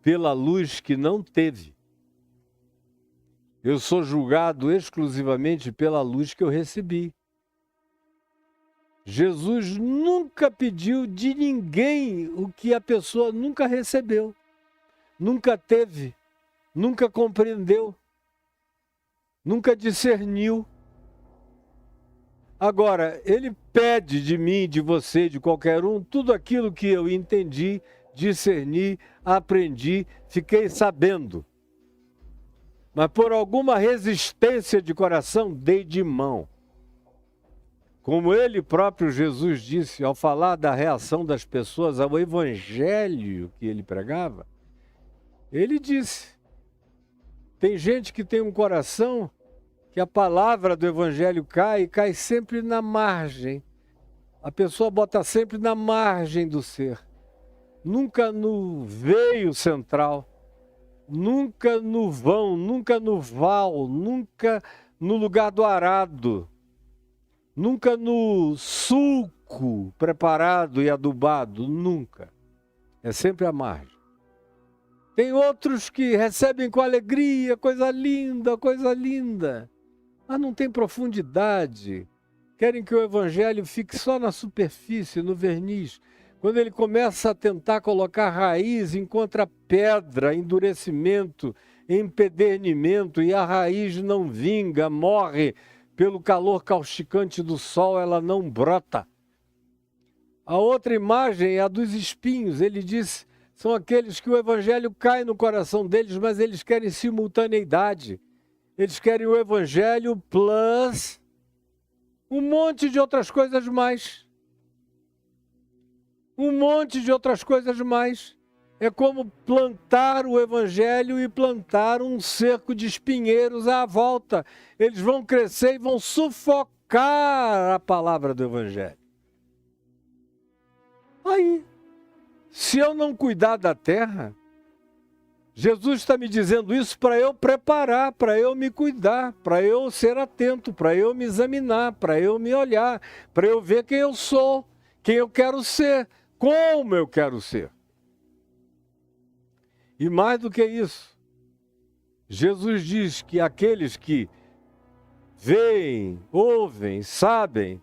pela luz que não teve. Eu sou julgado exclusivamente pela luz que eu recebi. Jesus nunca pediu de ninguém o que a pessoa nunca recebeu, nunca teve, nunca compreendeu, nunca discerniu. Agora, ele pede de mim, de você, de qualquer um, tudo aquilo que eu entendi, discerni, aprendi, fiquei sabendo. Mas por alguma resistência de coração, dei de mão. Como ele próprio, Jesus, disse, ao falar da reação das pessoas ao evangelho que ele pregava, ele disse, tem gente que tem um coração que a palavra do evangelho cai sempre na margem. A pessoa bota sempre na margem do ser, nunca no veio central. Nunca no vão, nunca no val, nunca no lugar do arado, nunca no sulco preparado e adubado, nunca. É sempre à margem. Tem outros que recebem com alegria, coisa linda, mas não tem profundidade. Querem que o evangelho fique só na superfície, no verniz. Quando ele começa a tentar colocar raiz, encontra pedra, endurecimento, empedernimento, e a raiz não vinga, morre pelo calor causticante do sol, ela não brota. A outra imagem é a dos espinhos. Ele diz, são aqueles que o evangelho cai no coração deles, mas eles querem simultaneidade. Eles querem o evangelho plus um monte de outras coisas mais. Um monte de outras coisas mais. É como plantar o evangelho e plantar um cerco de espinheiros à volta. Eles vão crescer e vão sufocar a palavra do evangelho. Aí, se eu não cuidar da terra, Jesus está me dizendo isso para eu preparar, para eu me cuidar, para eu ser atento, para eu me examinar, para eu me olhar, para eu ver quem eu sou, quem eu quero ser, como eu quero ser. E mais do que isso, Jesus diz que aqueles que veem, ouvem, sabem,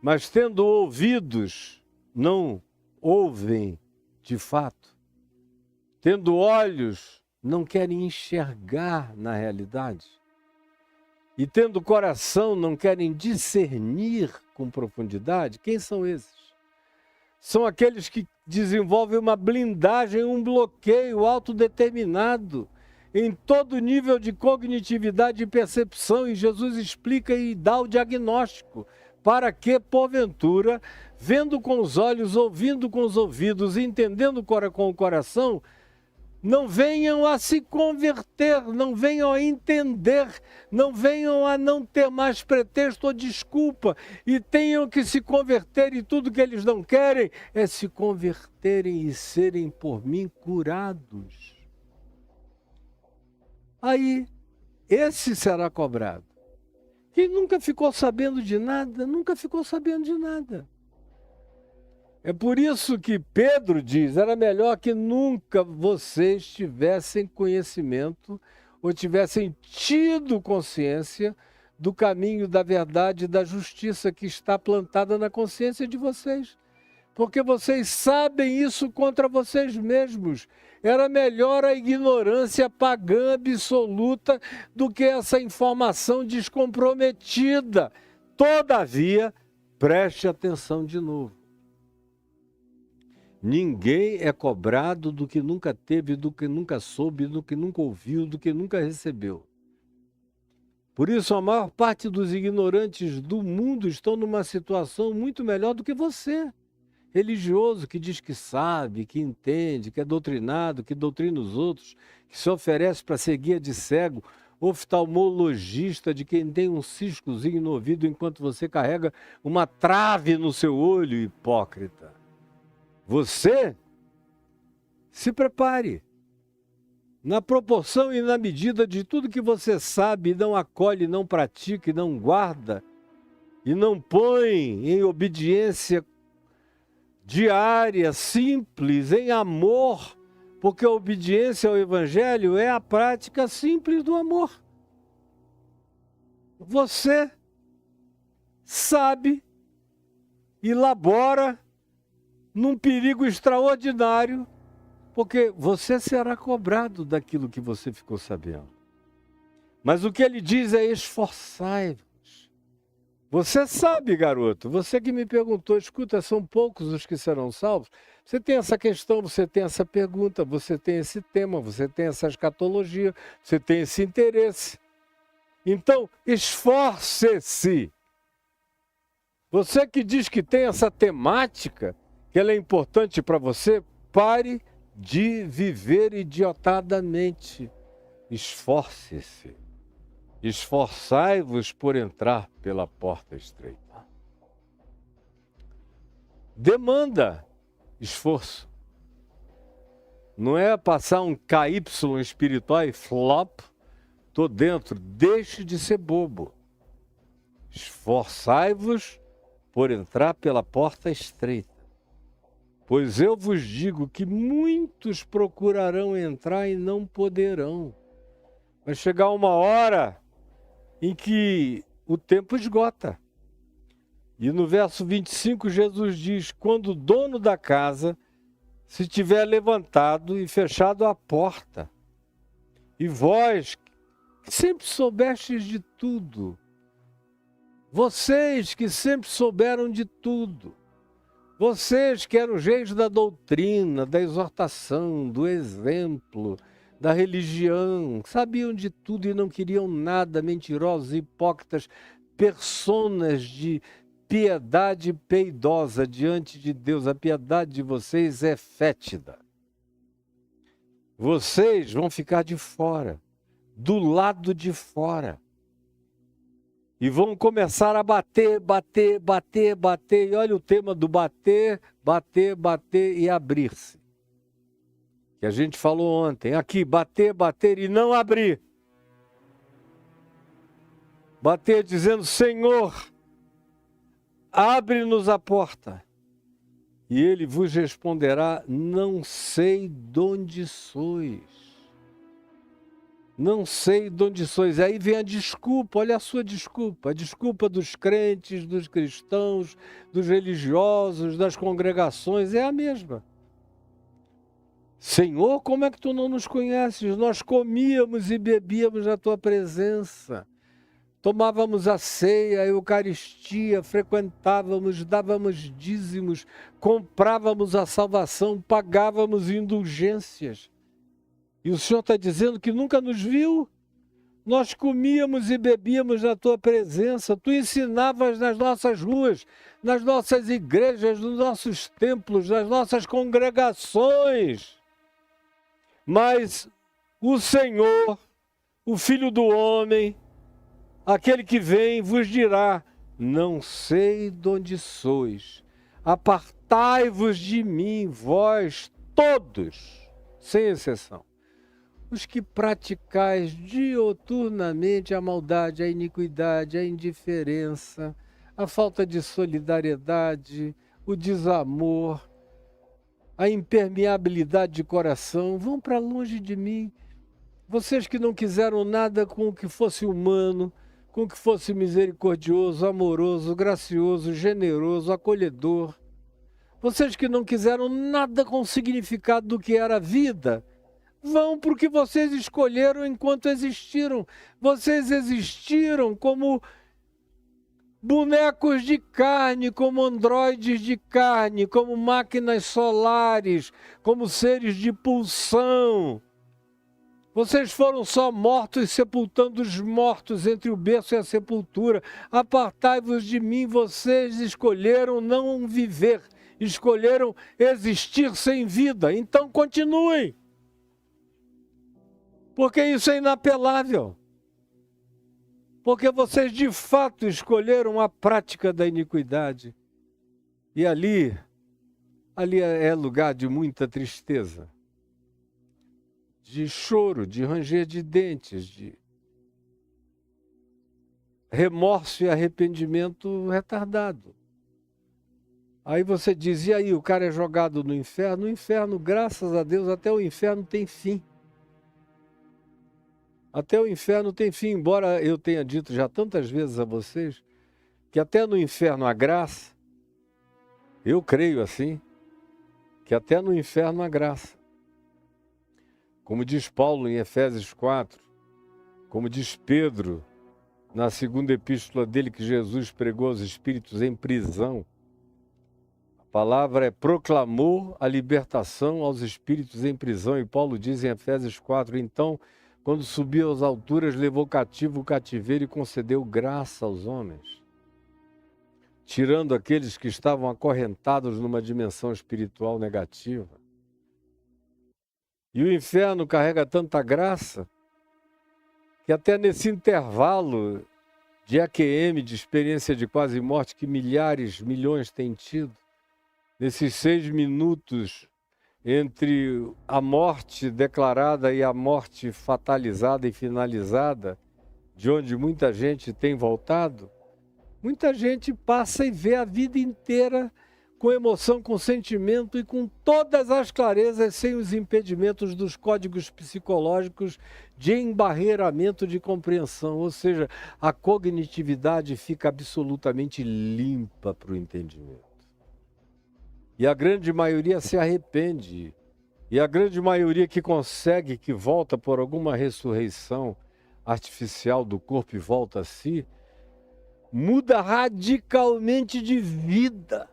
mas tendo ouvidos, não ouvem de fato. Tendo olhos, não querem enxergar na realidade. E tendo coração, não querem discernir com profundidade. Quem são esses? São aqueles que desenvolvem uma blindagem, um bloqueio autodeterminado em todo nível de cognitividade e percepção. E Jesus explica e dá o diagnóstico para que, porventura, vendo com os olhos, ouvindo com os ouvidos, entendendo com o coração, não venham a se converter, não venham a entender, não venham a não ter mais pretexto ou desculpa e tenham que se converter, e tudo que eles não querem é se converterem e serem por mim curados. Aí, esse será cobrado. Quem nunca ficou sabendo de nada, nunca ficou sabendo de nada. É por isso que Pedro diz, era melhor que nunca vocês tivessem conhecimento ou tivessem tido consciência do caminho da verdade e da justiça que está plantada na consciência de vocês. Porque vocês sabem isso contra vocês mesmos. Era melhor a ignorância pagã absoluta do que essa informação descomprometida. Todavia, preste atenção de novo. Ninguém é cobrado do que nunca teve, do que nunca soube, do que nunca ouviu, do que nunca recebeu. Por isso, a maior parte dos ignorantes do mundo estão numa situação muito melhor do que você. Religioso que diz que sabe, que entende, que é doutrinado, que doutrina os outros, que se oferece para ser guia de cego, oftalmologista de quem tem um ciscozinho no ouvido enquanto você carrega uma trave no seu olho, hipócrita. Você se prepare. Na proporção e na medida de tudo que você sabe, não acolhe, não pratica, não guarda, e não põe em obediência diária, simples, em amor, porque a obediência ao Evangelho é a prática simples do amor. Você sabe, elabora, num perigo extraordinário, porque você será cobrado daquilo que você ficou sabendo. Mas o que ele diz é esforçai-vos. Você sabe, garoto, você que me perguntou, escuta, são poucos os que serão salvos? Você tem essa questão, você tem essa pergunta, você tem esse tema, você tem essa escatologia, você tem esse interesse. Então, esforce-se. Você que diz que tem essa temática, que ela é importante para você, pare de viver idiotadamente. Esforce-se. Esforçai-vos por entrar pela porta estreita. Demanda esforço. Não é passar um KY espiritual e flop, tô dentro. Deixe de ser bobo. Esforçai-vos por entrar pela porta estreita. Pois eu vos digo que muitos procurarão entrar e não poderão. Vai chegar uma hora em que o tempo esgota. E no verso 25, Jesus diz, quando o dono da casa se tiver levantado e fechado a porta, e vós, que sempre soubestes de tudo, vocês que sempre souberam de tudo, vocês que eram os reis da doutrina, da exortação, do exemplo, da religião, sabiam de tudo e não queriam nada, mentirosos, hipócritas, personas de piedade piedosa diante de Deus. A piedade de vocês é fétida. vocês vão ficar de fora, do lado de fora. E vão começar a bater, bater, bater, bater. E olha o tema do bater, bater, bater e abrir-se. Que a gente falou ontem. Aqui, bater, bater e não abrir. Bater dizendo, Senhor, abre-nos a porta. E ele vos responderá, não sei de onde sois. Não sei de onde sois. Aí vem a desculpa, olha a sua desculpa. A desculpa dos crentes, dos cristãos, dos religiosos, das congregações, é a mesma. Senhor, como é que tu não nos conheces? Nós comíamos e bebíamos na tua presença. Tomávamos a ceia, a Eucaristia, frequentávamos, dávamos dízimos, comprávamos a salvação, pagávamos indulgências. E o Senhor está dizendo que nunca nos viu? Nós comíamos e bebíamos na tua presença, tu ensinavas nas nossas ruas, nas nossas igrejas, nos nossos templos, nas nossas congregações. Mas o Senhor, o Filho do Homem, aquele que vem, vos dirá, não sei de onde sois, apartai-vos de mim, vós todos, sem exceção. Os que praticais dioturnamente a maldade, a iniquidade, a indiferença, a falta de solidariedade, o desamor, a impermeabilidade de coração, vão para longe de mim. Vocês que não quiseram nada com o que fosse humano, com o que fosse misericordioso, amoroso, gracioso, generoso, acolhedor. Vocês que não quiseram nada com o significado do que era a vida, vão para o que vocês escolheram enquanto existiram. Vocês existiram como bonecos de carne, como androides de carne, como máquinas solares, como seres de pulsão. Vocês foram só mortos, sepultando os mortos entre o berço e a sepultura. Apartai-vos de mim, vocês escolheram não viver, escolheram existir sem vida. Então continuem. Porque isso é inapelável. Porque vocês de fato escolheram a prática da iniquidade. E ali é lugar de muita tristeza, de choro, de ranger de dentes, de remorso e arrependimento retardado. Aí você diz, e aí, o cara é jogado no inferno? No inferno, graças a Deus, até o inferno tem fim. Até o inferno tem fim, embora eu tenha dito já tantas vezes a vocês, que até no inferno há graça, eu creio assim, que até no inferno há graça. Como diz Paulo em Efésios 4, como diz Pedro na segunda epístola dele que Jesus pregou aos espíritos em prisão, a palavra é proclamou a libertação aos espíritos em prisão, e Paulo diz em Efésios 4, então, quando subiu às alturas, levou cativo o cativeiro e concedeu graça aos homens, tirando aqueles que estavam acorrentados numa dimensão espiritual negativa. E o inferno carrega tanta graça que até nesse intervalo de AQM, de experiência de quase morte, que milhares, milhões têm tido, nesses 6 minutos entre a morte declarada e a morte fatalizada e finalizada, de onde muita gente tem voltado, muita gente passa e vê a vida inteira com emoção, com sentimento e com todas as clarezas, sem os impedimentos dos códigos psicológicos de embarreiramento de compreensão, ou seja, a cognitividade fica absolutamente limpa para o entendimento. E a grande maioria se arrepende, e a grande maioria que consegue, que volta por alguma ressurreição artificial do corpo e volta a si, muda radicalmente de vida.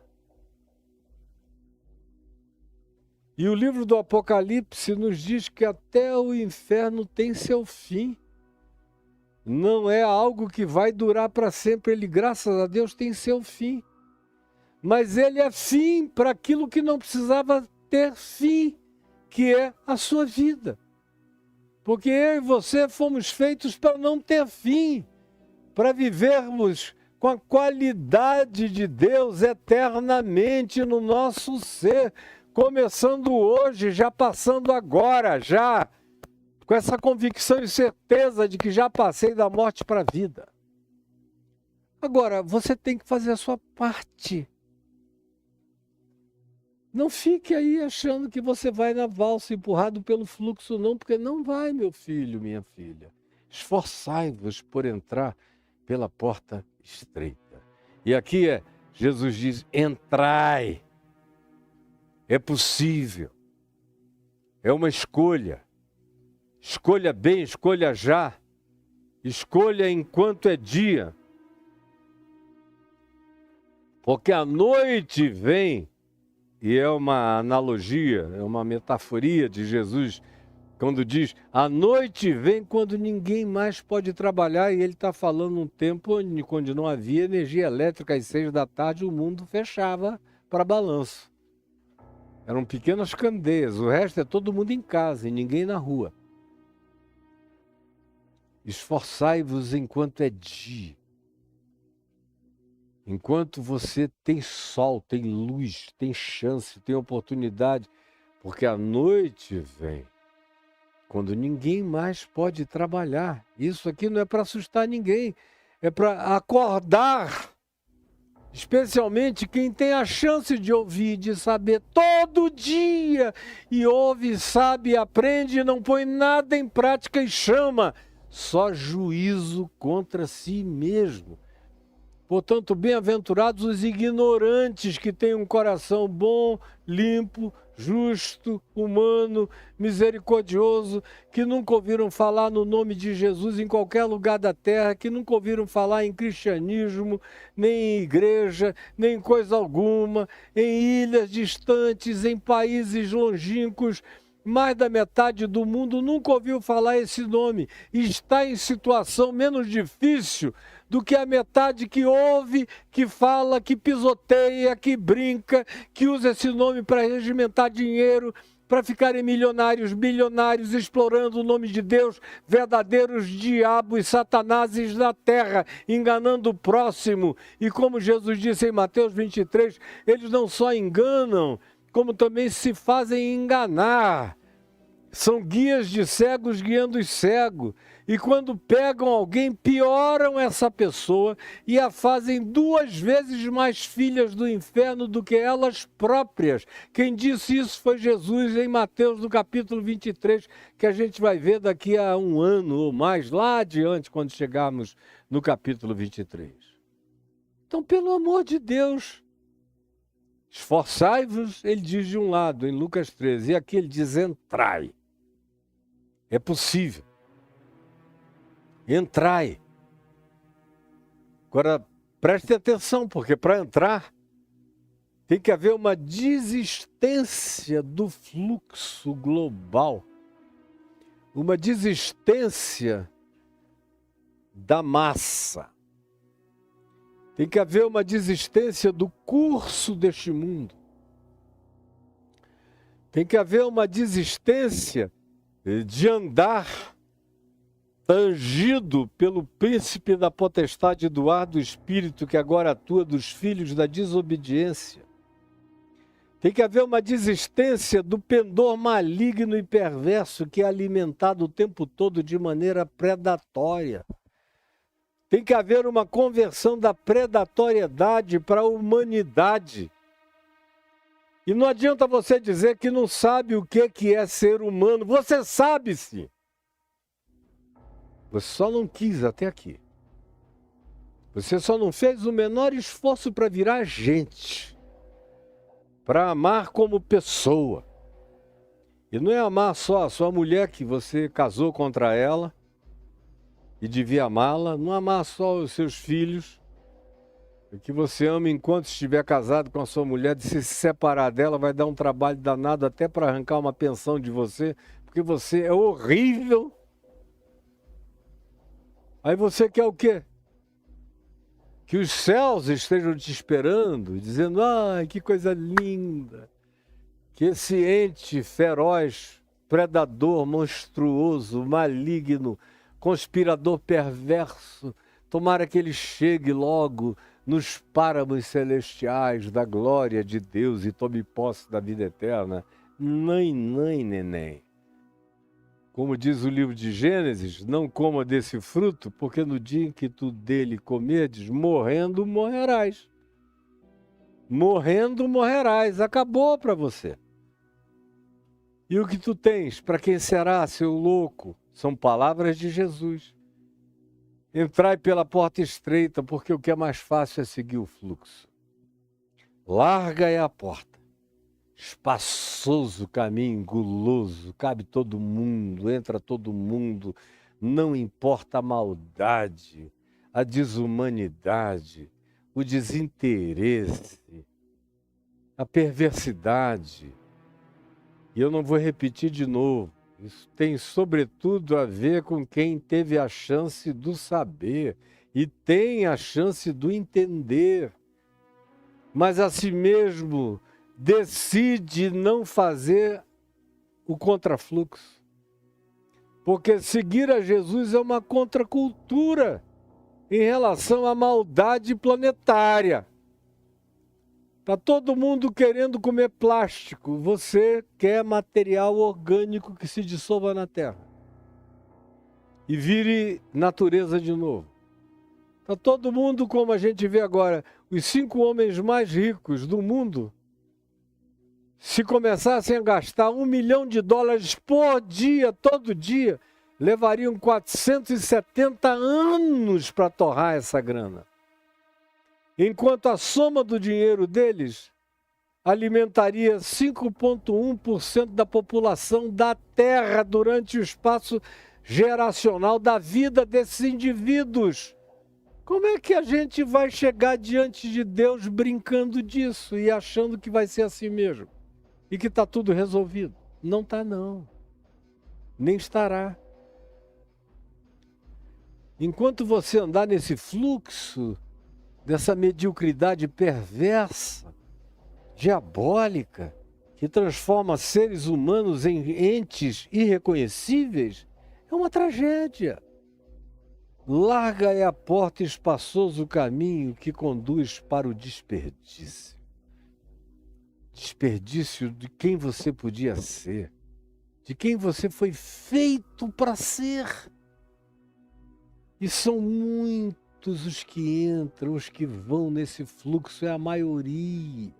E o livro do Apocalipse nos diz que até o inferno tem seu fim. Não é algo que vai durar para sempre, ele, graças a Deus, tem seu fim. Mas ele é fim para aquilo que não precisava ter fim, que é a sua vida. Porque eu e você fomos feitos para não ter fim, para vivermos com a qualidade de Deus eternamente no nosso ser, começando hoje, já passando agora, já com essa convicção e certeza de que já passei da morte para a vida. Agora, você tem que fazer a sua parte. Não fique aí achando que você vai na valsa empurrado pelo fluxo, não, porque não vai, meu filho, minha filha. Esforçai-vos por entrar pela porta estreita. E aqui Jesus diz, entrai. É possível. É uma escolha. Escolha bem, escolha já. Escolha enquanto é dia. Porque a noite vem, e é uma analogia, é uma metaforia de Jesus, quando diz, a noite vem quando ninguém mais pode trabalhar, e ele está falando um tempo onde não havia energia elétrica, às 6 da tarde o mundo fechava para balanço. Eram pequenas candeias, o resto é todo mundo em casa e ninguém na rua. Esforçai-vos enquanto é dia. Enquanto você tem sol, tem luz, tem chance, tem oportunidade, porque a noite vem, quando ninguém mais pode trabalhar. Isso aqui não é para assustar ninguém, é para acordar, especialmente quem tem a chance de ouvir, de saber todo dia, e ouve, sabe, aprende, não põe nada em prática e chama, só juízo contra si mesmo. Portanto, bem-aventurados os ignorantes que têm um coração bom, limpo, justo, humano, misericordioso, que nunca ouviram falar no nome de Jesus em qualquer lugar da terra, que nunca ouviram falar em cristianismo, nem em igreja, nem em coisa alguma, em ilhas distantes, em países longínquos. Mais da metade do mundo nunca ouviu falar esse nome e está em situação menos difícil do que a metade que ouve, que fala, que pisoteia, que brinca, que usa esse nome para regimentar dinheiro, para ficarem milionários, bilionários, explorando o nome de Deus, verdadeiros diabos, satanáses na terra, enganando o próximo. E como Jesus disse em Mateus 23, eles não só enganam, como também se fazem enganar. São guias de cegos guiando os cegos. E quando pegam alguém, pioram essa pessoa e a fazem 2 vezes mais filhas do inferno do que elas próprias. Quem disse isso foi Jesus em Mateus, no capítulo 23, que a gente vai ver daqui a 1 ano ou mais, lá adiante, quando chegarmos no capítulo 23. Então, pelo amor de Deus, esforçai-vos, ele diz de um lado, em Lucas 13, e aqui ele diz, entrai. É possível. Entrai. Agora, preste atenção, porque para entrar tem que haver uma desistência do fluxo global, uma desistência da massa. Tem que haver uma desistência do curso deste mundo. Tem que haver uma desistência de andar tangido pelo príncipe da potestade do ar do Espírito que agora atua dos filhos da desobediência. Tem que haver uma desistência do pendor maligno e perverso que é alimentado o tempo todo de maneira predatória. Tem que haver uma conversão da predatoriedade para a humanidade. E não adianta você dizer que não sabe o que é ser humano. Você sabe sim. Você só não quis até aqui. Você só não fez o menor esforço para virar gente. Para amar como pessoa. E não é amar só a sua mulher que você casou contra ela e devia amá-la. Não amar só os seus filhos. Que você ama enquanto estiver casado com a sua mulher, de se separar dela vai dar um trabalho danado até para arrancar uma pensão de você, porque você é horrível. Aí você quer o quê? Que os céus estejam te esperando, dizendo, ai, que coisa linda, que esse ente feroz, predador, monstruoso, maligno, conspirador perverso, tomara que ele chegue logo nos páramos celestiais da glória de Deus e tome posse da vida eterna. Neném. Como diz o livro de Gênesis, não coma desse fruto, porque no dia em que tu dele comerdes, morrendo morrerás. Morrendo morrerás. Acabou para você. E o que tu tens, para quem será, seu louco? São palavras de Jesus. Entrai pela porta estreita, porque o que é mais fácil é seguir o fluxo. Larga é a porta. Espaçoso caminho, guloso, cabe todo mundo, entra todo mundo. Não importa a maldade, a desumanidade, o desinteresse, a perversidade. E eu não vou repetir de novo. Isso tem sobretudo a ver com quem teve a chance do saber e tem a chance do entender. Mas a si mesmo decide não fazer o contrafluxo. Porque seguir a Jesus é uma contracultura em relação à maldade planetária. Está todo mundo querendo comer plástico. Você quer material orgânico que se dissolva na terra e vire natureza de novo. Está todo mundo, como a gente vê agora, os 5 homens mais ricos do mundo, se começassem a gastar $1 milhão por dia, todo dia, levariam 470 anos para torrar essa grana. Enquanto a soma do dinheiro deles alimentaria 5,1% da população da Terra durante o espaço geracional da vida desses indivíduos. Como é que a gente vai chegar diante de Deus brincando disso e achando que vai ser assim mesmo? E que está tudo resolvido? Não está, não. Nem estará. Enquanto você andar nesse fluxo dessa mediocridade perversa, diabólica, que transforma seres humanos em entes irreconhecíveis, é uma tragédia. Larga é a porta e espaçoso o caminho que conduz para o desperdício. Desperdício de quem você podia ser, de quem você foi feito para ser. E são muitos os que entram, os que vão nesse fluxo, é a maioria.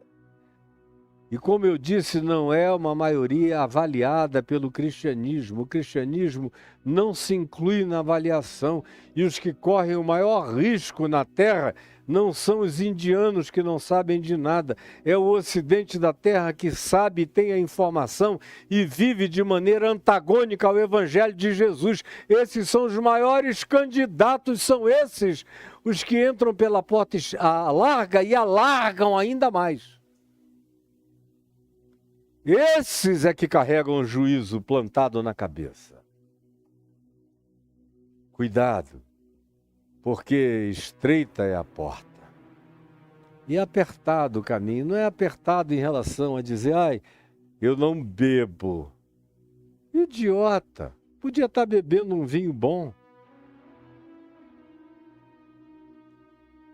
E como eu disse, não é uma maioria avaliada pelo cristianismo. O cristianismo não se inclui na avaliação. E os que correm o maior risco na Terra não são os indianos que não sabem de nada. É o ocidente da Terra que sabe, tem a informação e vive de maneira antagônica ao Evangelho de Jesus. Esses são os maiores candidatos, são esses os que entram pela porta larga e alargam ainda mais. Esses é que carregam o juízo plantado na cabeça. Cuidado, porque estreita é a porta e apertado o caminho. Não é apertado em relação a dizer, ai, eu não bebo. Idiota, podia estar bebendo um vinho bom.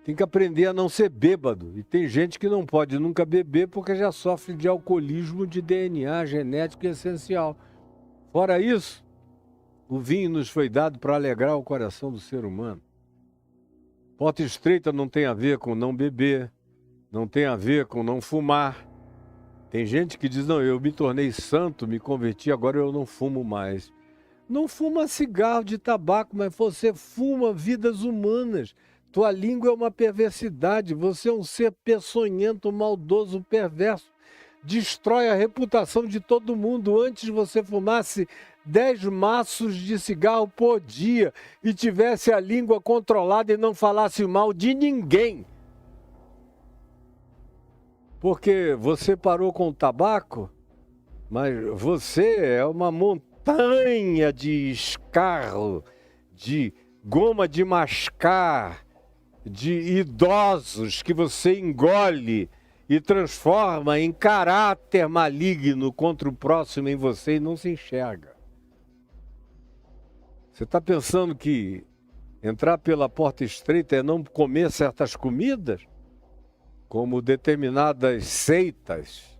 Tem que aprender a não ser bêbado. E tem gente que não pode nunca beber porque já sofre de alcoolismo de DNA genético essencial. Fora isso, o vinho nos foi dado para alegrar o coração do ser humano. Porta estreita não tem a ver com não beber, não tem a ver com não fumar. Tem gente que diz, não, eu me tornei santo, me converti, agora eu não fumo mais. Não fuma cigarro de tabaco, mas você fuma vidas humanas. Tua língua é uma perversidade, você é um ser peçonhento, maldoso, perverso. Destrói a reputação de todo mundo. Antes você fumasse 10 maços de cigarro por dia e tivesse a língua controlada e não falasse mal de ninguém. Porque você parou com o tabaco, mas você é uma montanha de escarro, de goma de mascar, de idosos que você engole e transforma em caráter maligno contra o próximo em você e não se enxerga. Você está pensando que entrar pela porta estreita é não comer certas comidas? Como determinadas seitas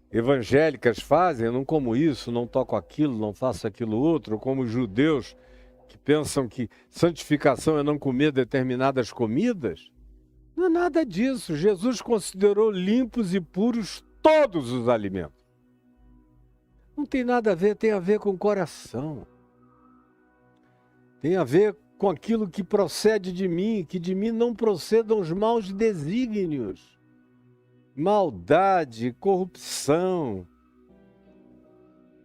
evangélicas fazem, eu não como isso, não toco aquilo, não faço aquilo outro, como os judeus que pensam que santificação é não comer determinadas comidas. Não é nada disso. Jesus considerou limpos e puros todos os alimentos. Não tem nada a ver, tem a ver com o coração. Tem a ver com aquilo que procede de mim, que de mim não procedam os maus desígnios. Maldade, corrupção.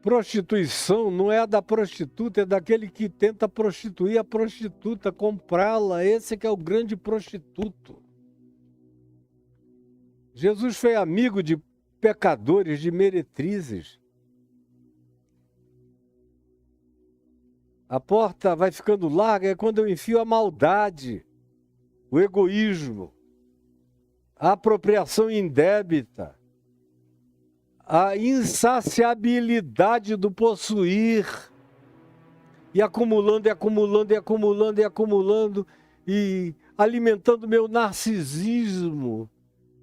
Prostituição não é a da prostituta, é daquele que tenta prostituir a prostituta, comprá-la. Esse que é o grande prostituto. Jesus foi amigo de pecadores, de meretrizes. A porta vai ficando larga é quando eu enfio a maldade, o egoísmo, a apropriação indébita, a insaciabilidade do possuir, e acumulando, e acumulando, e acumulando, e acumulando, e alimentando meu narcisismo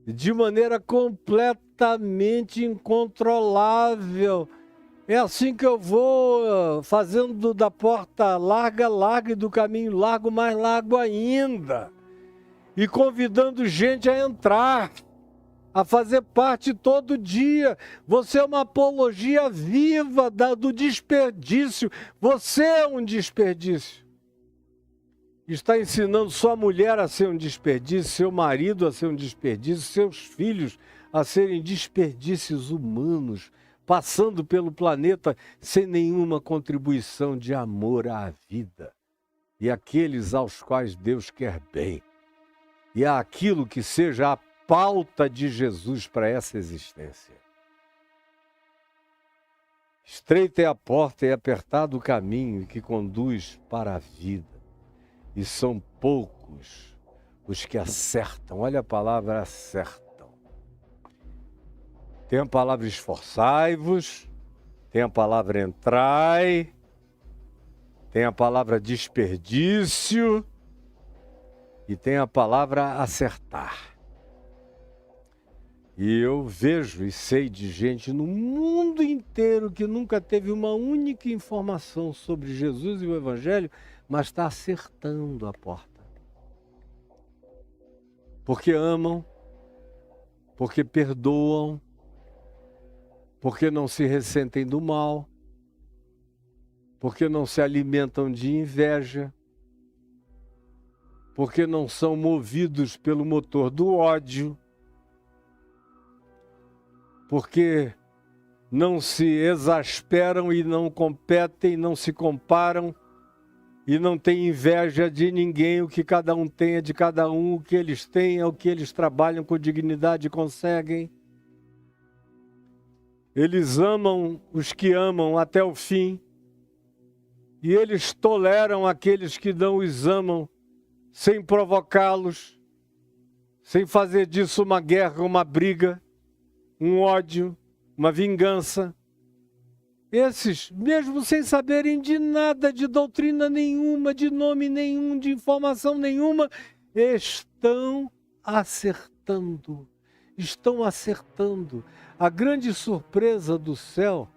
de maneira completamente incontrolável. É assim que eu vou fazendo da porta larga, larga, e do caminho largo, mais largo ainda. E convidando gente a entrar, a fazer parte todo dia. Você é uma apologia viva do desperdício. Você é um desperdício. Está ensinando sua mulher a ser um desperdício, seu marido a ser um desperdício, seus filhos a serem desperdícios humanos, passando pelo planeta sem nenhuma contribuição de amor à vida e àqueles aos quais Deus quer bem. E àquilo que seja a pauta de Jesus para essa existência. Estreita é a porta e apertado o caminho que conduz para a vida. E são poucos os que acertam. Olha a palavra acertam. Tem a palavra esforçai-vos, tem a palavra entrai, tem a palavra desperdício e tem a palavra acertar. E eu vejo e sei de gente no mundo inteiro que nunca teve uma única informação sobre Jesus e o Evangelho, mas está acertando a porta. Porque amam, porque perdoam, porque não se ressentem do mal, porque não se alimentam de inveja, porque não são movidos pelo motor do ódio, porque não se exasperam e não competem, não se comparam e não têm inveja de ninguém. O que cada um tem é de cada um, o que eles têm é o que eles trabalham com dignidade e conseguem. Eles amam os que amam até o fim e eles toleram aqueles que não os amam sem provocá-los, sem fazer disso uma guerra, uma briga, um ódio, uma vingança. Esses, mesmo sem saberem de nada, de doutrina nenhuma, de nome nenhum, de informação nenhuma, estão acertando. Estão acertando. A grande surpresa do céu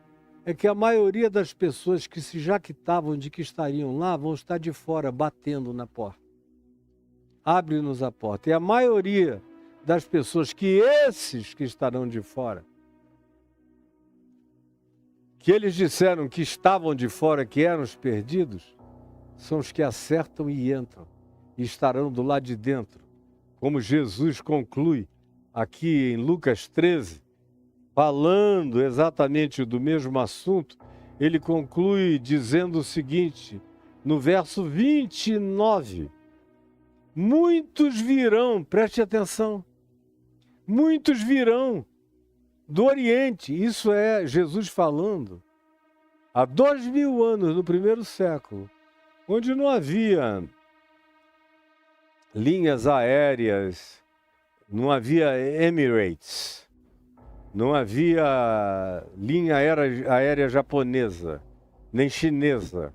é que a maioria das pessoas que se jactavam de que estariam lá vão estar de fora, batendo na porta. Abre-nos a porta. E a maioria das pessoas que esses que estarão de fora, que eles disseram que estavam de fora, que eram os perdidos, são os que acertam e entram, e estarão do lado de dentro. Como Jesus conclui aqui em Lucas 13, falando exatamente do mesmo assunto, ele conclui dizendo o seguinte, no verso 29, muitos virão, preste atenção, muitos virão do Oriente, isso é Jesus falando, há 2000 anos, no primeiro século, onde não havia linhas aéreas não havia Emirates, não havia linha aérea japonesa, nem chinesa.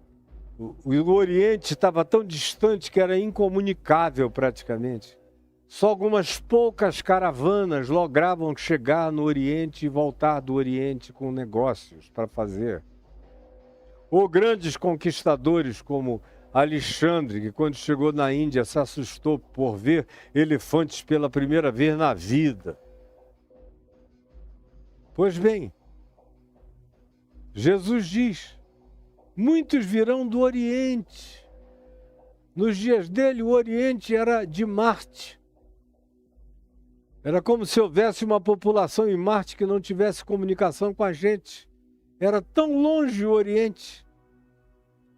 O Oriente estava tão distante que era incomunicável praticamente. Só algumas poucas caravanas logravam chegar no Oriente e voltar do Oriente com negócios para fazer. Ou grandes conquistadores como Alexandre, que quando chegou na Índia se assustou por ver elefantes pela primeira vez na vida. Pois bem, Jesus diz: muitos virão do Oriente. Nos dias dele, o Oriente era de Marte. Era como se houvesse uma população em Marte que não tivesse comunicação com a gente. Era tão longe o Oriente.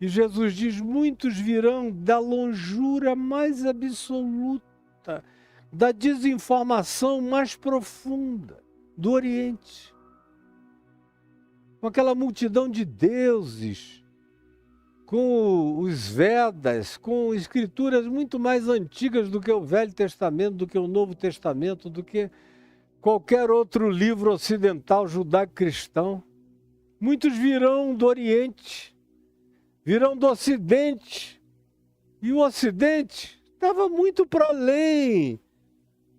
E Jesus diz: muitos virão da longura mais absoluta, da desinformação mais profunda do Oriente. Com aquela multidão de deuses, com os Vedas, com escrituras muito mais antigas do que o Velho Testamento, do que o Novo Testamento, do que qualquer outro livro ocidental judaico-cristão. Muitos virão do Oriente, virão do Ocidente, e o Ocidente estava muito para além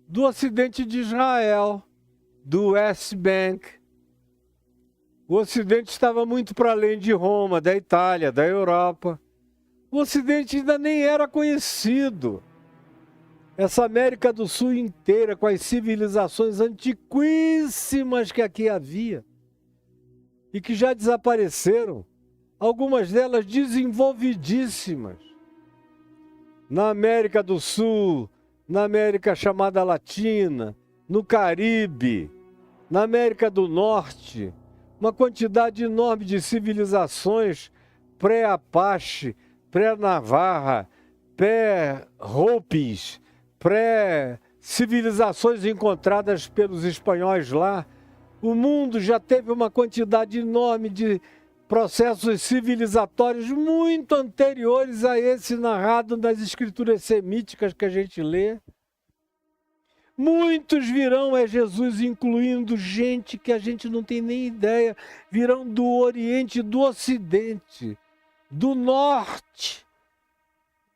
do Ocidente de Israel, do West Bank. O Ocidente estava muito para além de Roma, da Itália, da Europa. O Ocidente ainda nem era conhecido. Essa América do Sul inteira, com as civilizações antiquíssimas que aqui havia e que já desapareceram, algumas delas desenvolvidíssimas. Na América do Sul, na América chamada Latina, no Caribe, na América do Norte, uma quantidade enorme de civilizações pré-Apache, pré-Navarra, pré-Hopis, pré-civilizações encontradas pelos espanhóis lá. O mundo já teve uma quantidade enorme de processos civilizatórios muito anteriores a esse narrado nas escrituras semíticas que a gente lê. Muitos virão, é Jesus, incluindo gente que a gente não tem nem ideia, virão do Oriente, do Ocidente, do Norte.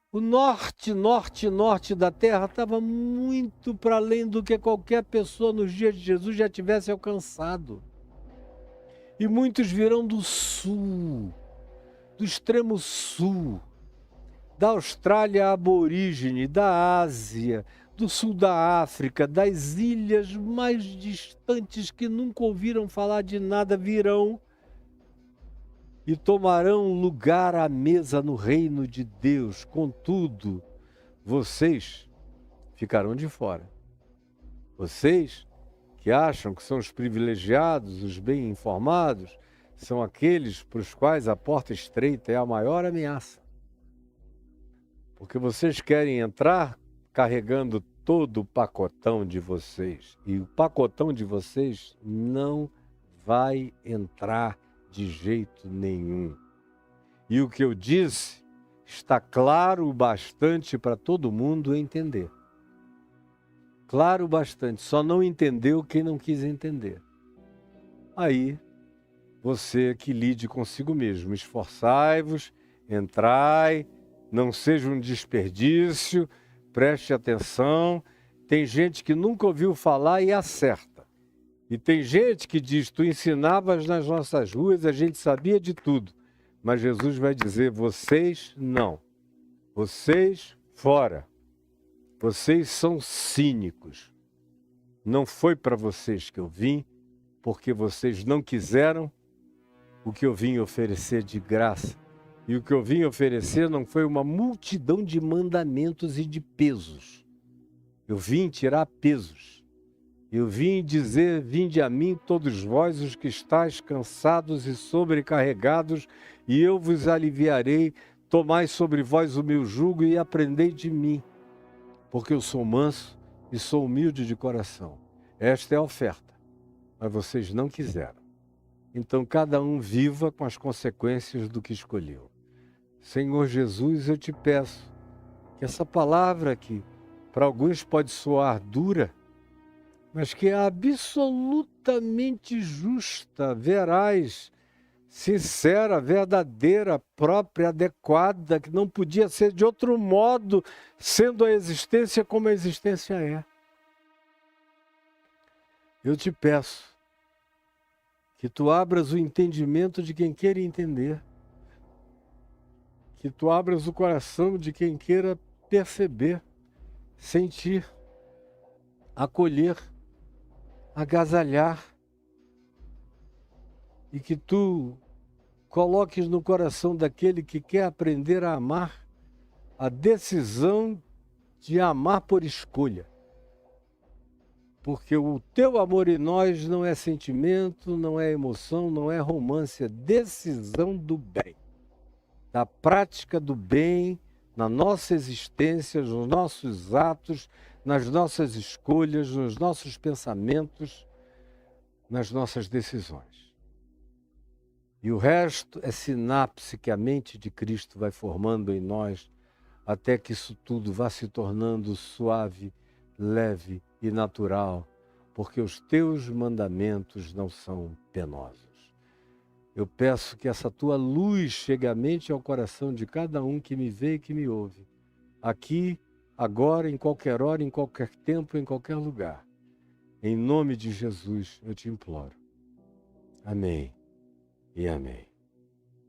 O norte da Terra estava muito para além do que qualquer pessoa nos dias de Jesus já tivesse alcançado. E muitos virão do Sul, do extremo Sul, da Austrália aborígene, da Ásia, do sul da África, das ilhas mais distantes que nunca ouviram falar de nada, virão e tomarão lugar à mesa no reino de Deus. Contudo, vocês ficarão de fora. Vocês que acham que são os privilegiados, os bem informados, são aqueles para os quais a porta estreita é a maior ameaça. Porque vocês querem entrar carregando todo o pacotão de vocês. E o pacotão de vocês não vai entrar de jeito nenhum. E o que eu disse está claro o bastante para todo mundo entender. Claro bastante. Só não entendeu quem não quis entender. Aí, você que lide consigo mesmo. Esforçai-vos, entrai, não seja um desperdício. Preste atenção, tem gente que nunca ouviu falar e acerta. E tem gente que diz: tu ensinavas nas nossas ruas, a gente sabia de tudo. Mas Jesus vai dizer: vocês não. Vocês fora. Vocês são cínicos. Não foi para vocês que eu vim, porque vocês não quiseram o que eu vim oferecer de graça. E o que eu vim oferecer não foi uma multidão de mandamentos e de pesos. Eu vim tirar pesos. Eu vim dizer: vinde a mim todos vós os que estáis cansados e sobrecarregados, e eu vos aliviarei. Tomai sobre vós o meu jugo e aprendei de mim, porque eu sou manso e sou humilde de coração. Esta é a oferta, mas vocês não quiseram. Então cada um viva com as consequências do que escolheu. Senhor Jesus, eu te peço que essa palavra que para alguns pode soar dura, mas que é absolutamente justa, veraz, sincera, verdadeira, própria, adequada, que não podia ser de outro modo, sendo a existência como a existência é. Eu te peço que tu abras o entendimento de quem queira entender, que tu abras o coração de quem queira perceber, sentir, acolher, agasalhar, e que tu coloques no coração daquele que quer aprender a amar a decisão de amar por escolha. Porque o teu amor em nós não é sentimento, não é emoção, não é romance, é decisão do bem. Da prática do bem na nossa existência, nos nossos atos, nas nossas escolhas, nos nossos pensamentos, nas nossas decisões. E o resto é sinapse que a mente de Cristo vai formando em nós, até que isso tudo vá se tornando suave, leve e natural, porque os teus mandamentos não são penosos. Eu peço que essa tua luz chegue à mente e ao coração de cada um que me vê e que me ouve, aqui, agora, em qualquer hora, em qualquer tempo, em qualquer lugar. Em nome de Jesus, eu te imploro. Amém e amém.